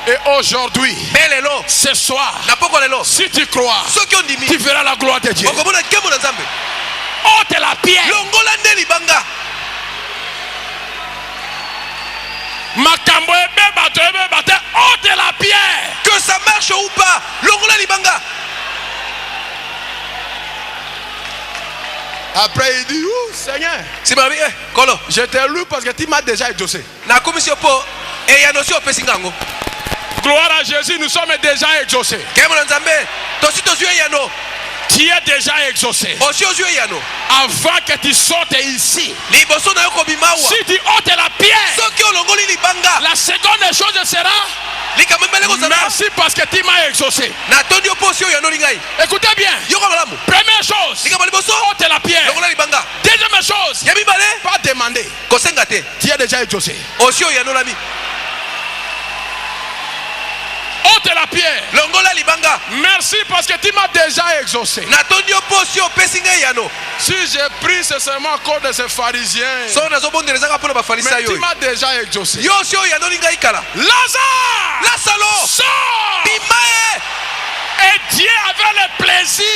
Speaker 3: Et aujourd'hui, ce soir, si tu crois tu verras la gloire de Dieu. Ôte la pierre. Makambo ebe bate ôte la pierre.
Speaker 2: Que ça marche ou pas, longola libanga.
Speaker 3: Après il dit, ouh, Seigneur, je t'ai loué parce que tu m'as déjà exaucé. Gloire à Jésus, nous sommes déjà exaucés. Tu es déjà exaucé. Avant que tu sortes ici, si tu ôtes la pierre, la seconde chose sera merci parce que tu m'as exaucé. Écoutez bien. Première chose, ôte la pierre. Deuxième chose, pas demander. Tu es déjà exaucé. Ôte la pierre. Merci parce que tu m'as déjà exaucé. Si j'ai pris ce serment à cause de ces pharisiens, mais tu m'as déjà exaucé. Lazare, sors. Et Dieu avait le plaisir.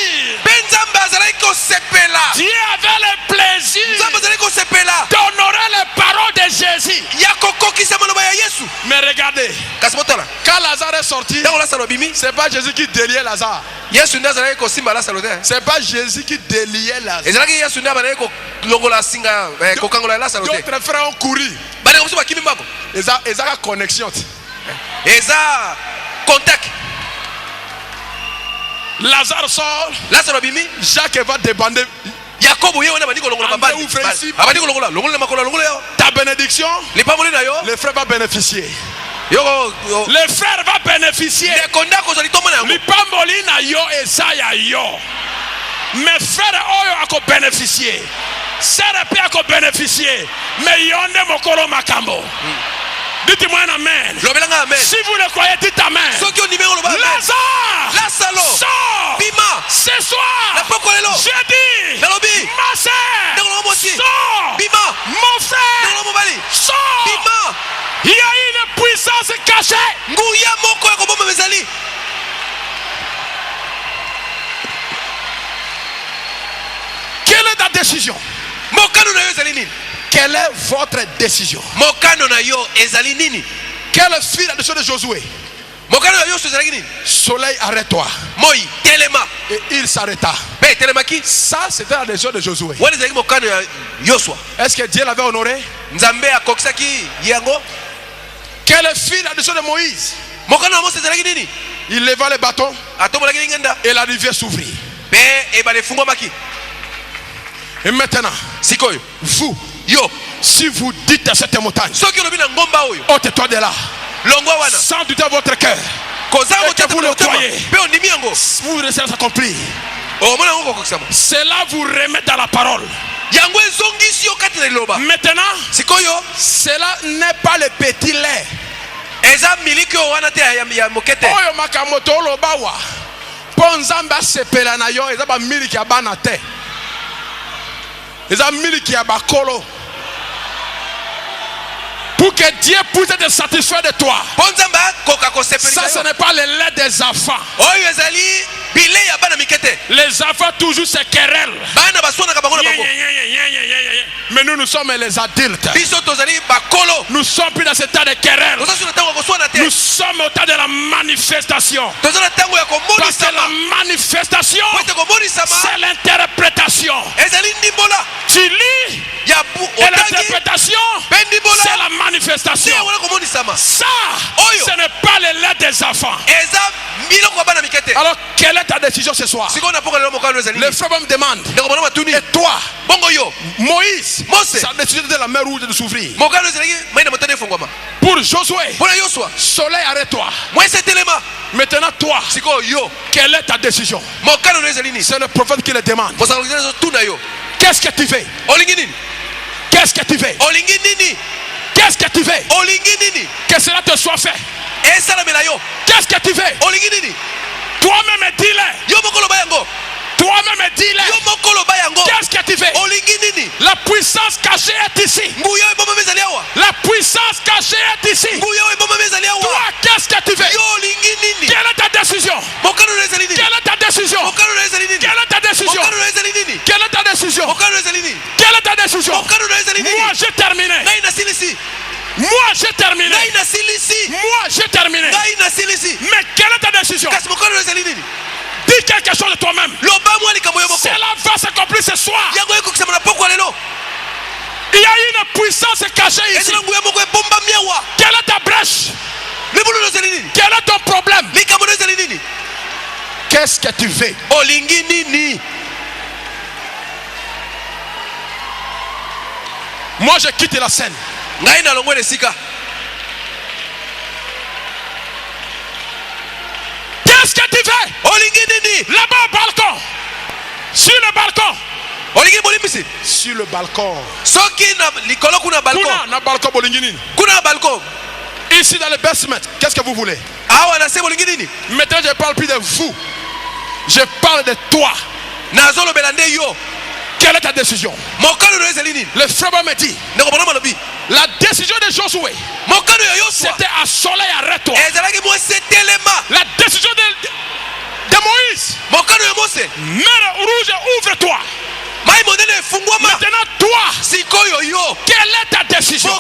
Speaker 3: Dieu avait le plaisir d'honorer les paroles de Jésus. Mais regardez, quand Lazare est sorti, c'est pas Jésus qui déliait Lazare. C'est pas Jésus qui déliait Lazare. D'autres frères ont couru. Ils ont la connexion. Lazare sort. Jacques va débander. Ta bénédiction, le frère va bénéficier. Le frère va bénéficier. Mes frères ont bénéficié. Mais il y a un makambo. Dites-moi un amen. Si vous le croyez, dites amen. Lazare, sors. Ce soir, jeudi, ma sœur, sors. Mon frère, sors. Il y a une puissance cachée. Quelle est ta décision? Quelle est votre décision? Quelle fut la décision de Josué? Soleil, arrête-toi. Et il s'arrêta. Ça, c'était la décision de Josué. Est-ce que Dieu l'avait honoré? Quelle fut la décision de Moïse? Il leva le bâton et la rivière s'ouvrit. Et maintenant, vous, si vous dites à cette montagne, ôte-toi de là, sans douter à votre cœur, et que vous le croyez, vous laissez s'accomplir. Cela vous remet dans la parole. Maintenant, cela n'est pas le petit lait. Oyo makamoto olobawa ponzamba sepela na yo eza ba miliki abana te eza miliki ya bakolo pour que Dieu puisse te satisfaire de toi. Ça ce n'est pas le lait des enfants. Les enfants toujours se querellent. Mais nous sommes les adultes. Nous sommes plus dans ce temps de querelle. Nous sommes au temps de la manifestation. Parce que la manifestation, c'est l'interprétation. Tu lis et l'interprétation, c'est la manifestation. Ça, ce n'est pas le lait des enfants. Alors, quelle est ta décision ce soir? Le frère me demande, et toi, Moïse, sa décision de la mer rouge de s'ouvrir. Pour Josué, soleil, arrête-toi. Maintenant, toi, quelle est ta décision? C'est le prophète qui le demande. Qu'est-ce que tu fais? Qu'est-ce que tu fais? Qu'est-ce que tu fais? Que cela te soit fait. Qu'est-ce que tu fais? Toi-même dis-le. Toi-même dis-le. Qu'est-ce que tu fais? La puissance cachée est ici. La puissance cachée est ici. Toi, qu'est-ce que tu fais? Quelle est ta décision? Quelle est ta décision? Quelle est ta décision? Quelle est ta décision? Quelle est ta décision? Moi j'ai terminé. Moi j'ai terminé. Moi j'ai terminé. Mais quelle est ta décision? Dis quelque chose de toi-même. Cela va s'accomplir ce soir. Il y a une puissance cachée ici. Quelle est ta brèche? Quel est ton problème? Qu'est-ce que tu veux? Moi je quitte la scène. Qu'est-ce que tu veux? Là-bas au balcon. Sur le balcon. Sur le balcon. Ici dans le basement. Qu'est-ce que vous voulez? Maintenant je ne parle plus de vous. Je parle de toi. Quelle est ta décision? Le frère me dit, la décision de Josué, c'était à soleil, arrête-toi. La décision de Moïse, mer rouge, ouvre-toi. Maintenant toi, quelle est ta décision?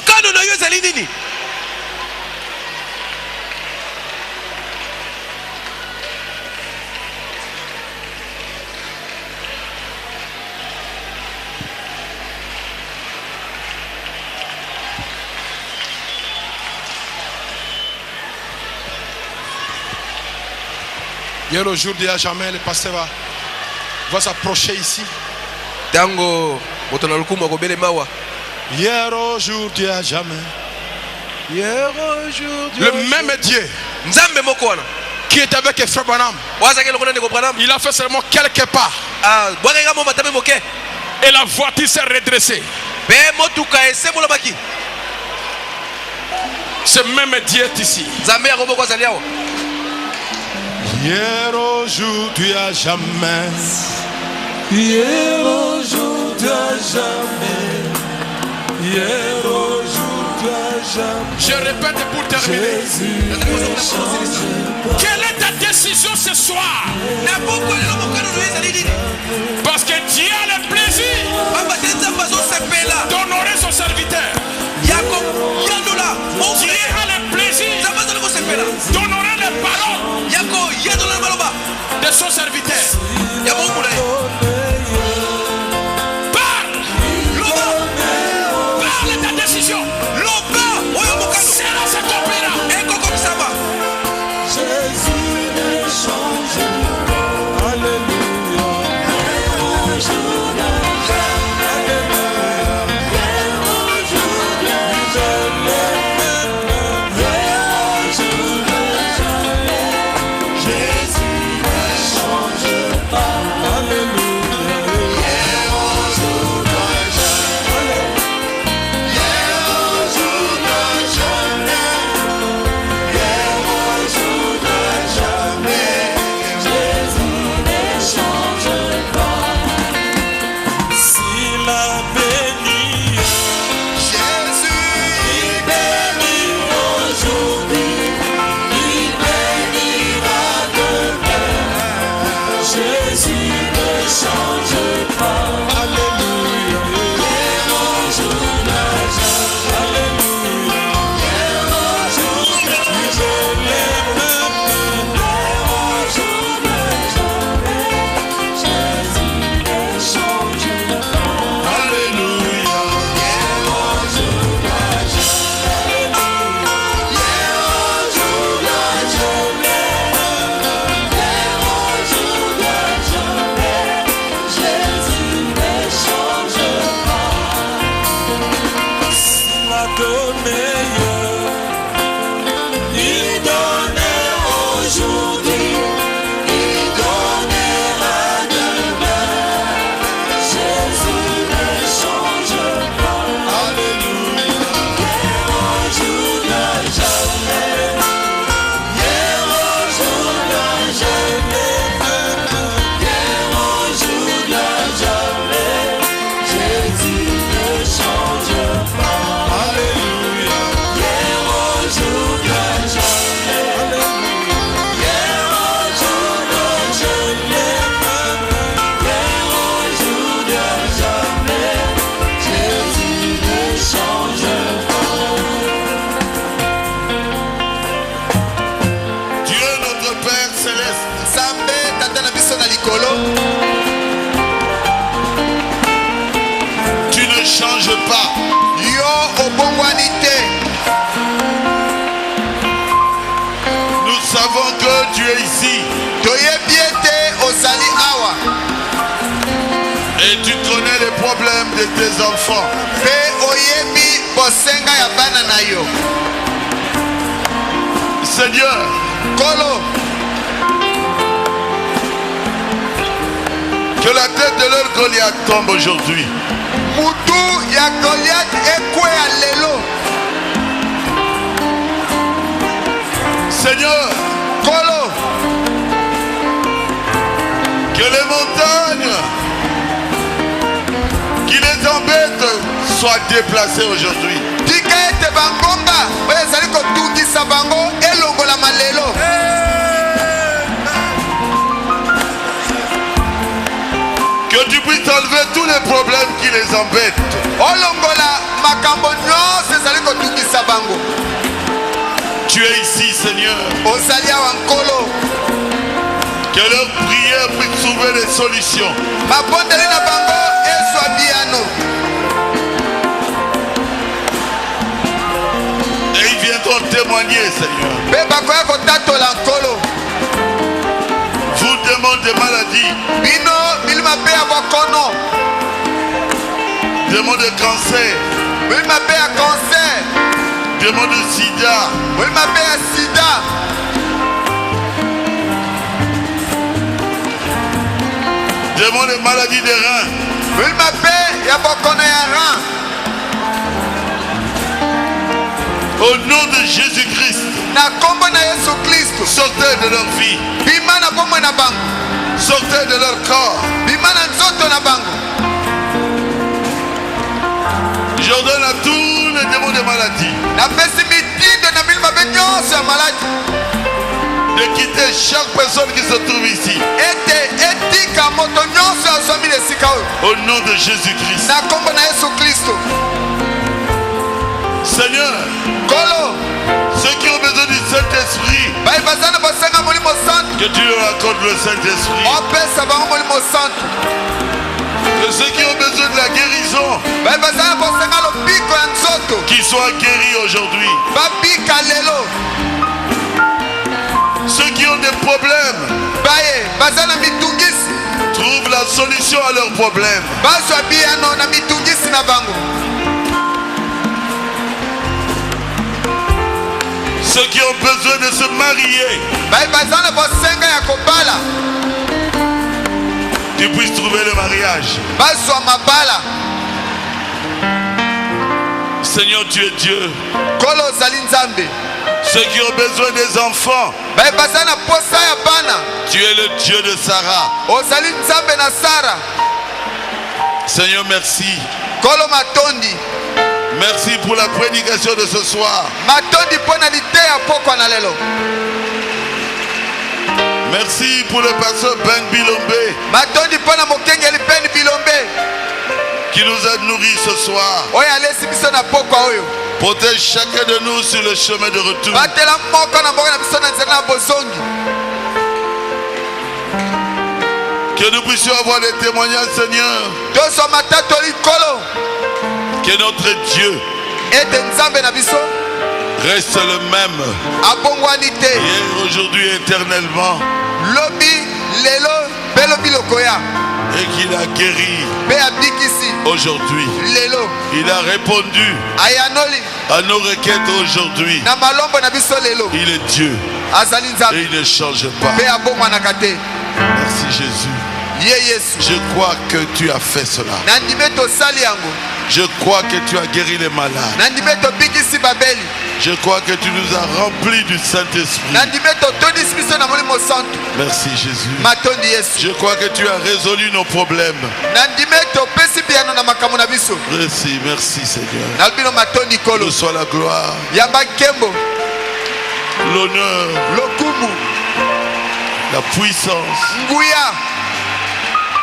Speaker 3: Hier aujourd'hui à jamais, le pasteur va s'approcher ici. Hier aujourd'hui à jamais. Le même Dieu qui est avec Frère Branham, il a fait seulement quelques pas. Et la voiture s'est redressée. Ce même Dieu est ici. Hier aujourd'hui à jamais. Hier aujourd'hui à jamais. Hier aujourd'hui à jamais. Je répète pour terminer. Quelle est ta décision ce soir? Parce que Dieu a le plaisir d'honorer son serviteur. Dieu a le plaisir d'honorer les paroles de son serviteur. Parle ta décision. Cela s'accomplira. Jésus ne change. Alléluia. Tu ne changes pas. Nous savons que tu es ici. Et tu connais les problèmes de tes enfants. Seigneur, que la tête de leur Goliath tombe aujourd'hui. Seigneur, que les montagnes qui les embêtent soient déplacées aujourd'hui. Que tu puisses enlever tous les problèmes qui les embêtent. Tu es ici, Seigneur. Que leur prière puisse trouver des solutions. Et ils viendront témoigner, Seigneur. Vous demandez des maladies. Demande de cancer. Demande de sida. Demande de maladies des reins. Au nom de Jésus-Christ, sortez de leur vie. Sortez de leur corps. J'ordonne à tous les démons de maladie de quitter chaque personne qui se trouve ici. Au nom de Jésus-Christ. Seigneur, ceux qui ont besoin du Saint-Esprit, que tu leur accordes le Saint-Esprit. Que ceux qui ont besoin de la guérison, qu'ils soient guéris aujourd'hui. Ceux qui ont des problèmes, trouvent la solution à leurs problèmes. Ceux qui ont besoin de se marier, tu puisses trouver le mariage. Seigneur, tu es Dieu. Ceux qui ont besoin des enfants, tu es le Dieu de Sarah. Seigneur, merci. Merci pour la prédication de ce soir. Merci pour le pasteur Ben Bilombe qui nous a nourris ce soir. Protège chacun de nous sur le chemin de retour. Que nous puissions avoir des témoignages, Seigneur. Que notre Dieu reste le même hier, aujourd'hui, éternellement. Et qu'il a guéri aujourd'hui. Il a répondu à nos requêtes aujourd'hui. Il est Dieu et il ne change pas. Merci Jésus. Je crois que tu as fait cela. Je crois que tu as guéri les malades. Je crois que tu nous as remplis du Saint-Esprit. Merci Jésus. Je crois que tu as résolu nos problèmes. Merci, merci Seigneur. Que soit la gloire, l'honneur, la puissance,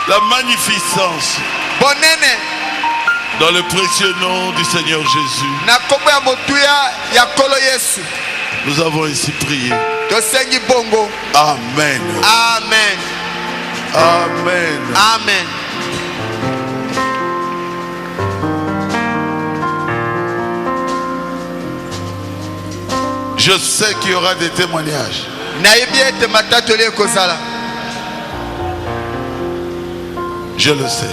Speaker 3: la magnificence, dans le précieux nom du Seigneur Jésus. Nous avons ainsi prié. Amen.
Speaker 2: Amen.
Speaker 4: Amen.
Speaker 2: Amen.
Speaker 4: Je sais qu'il y aura des témoignages.
Speaker 2: Je
Speaker 4: le sais.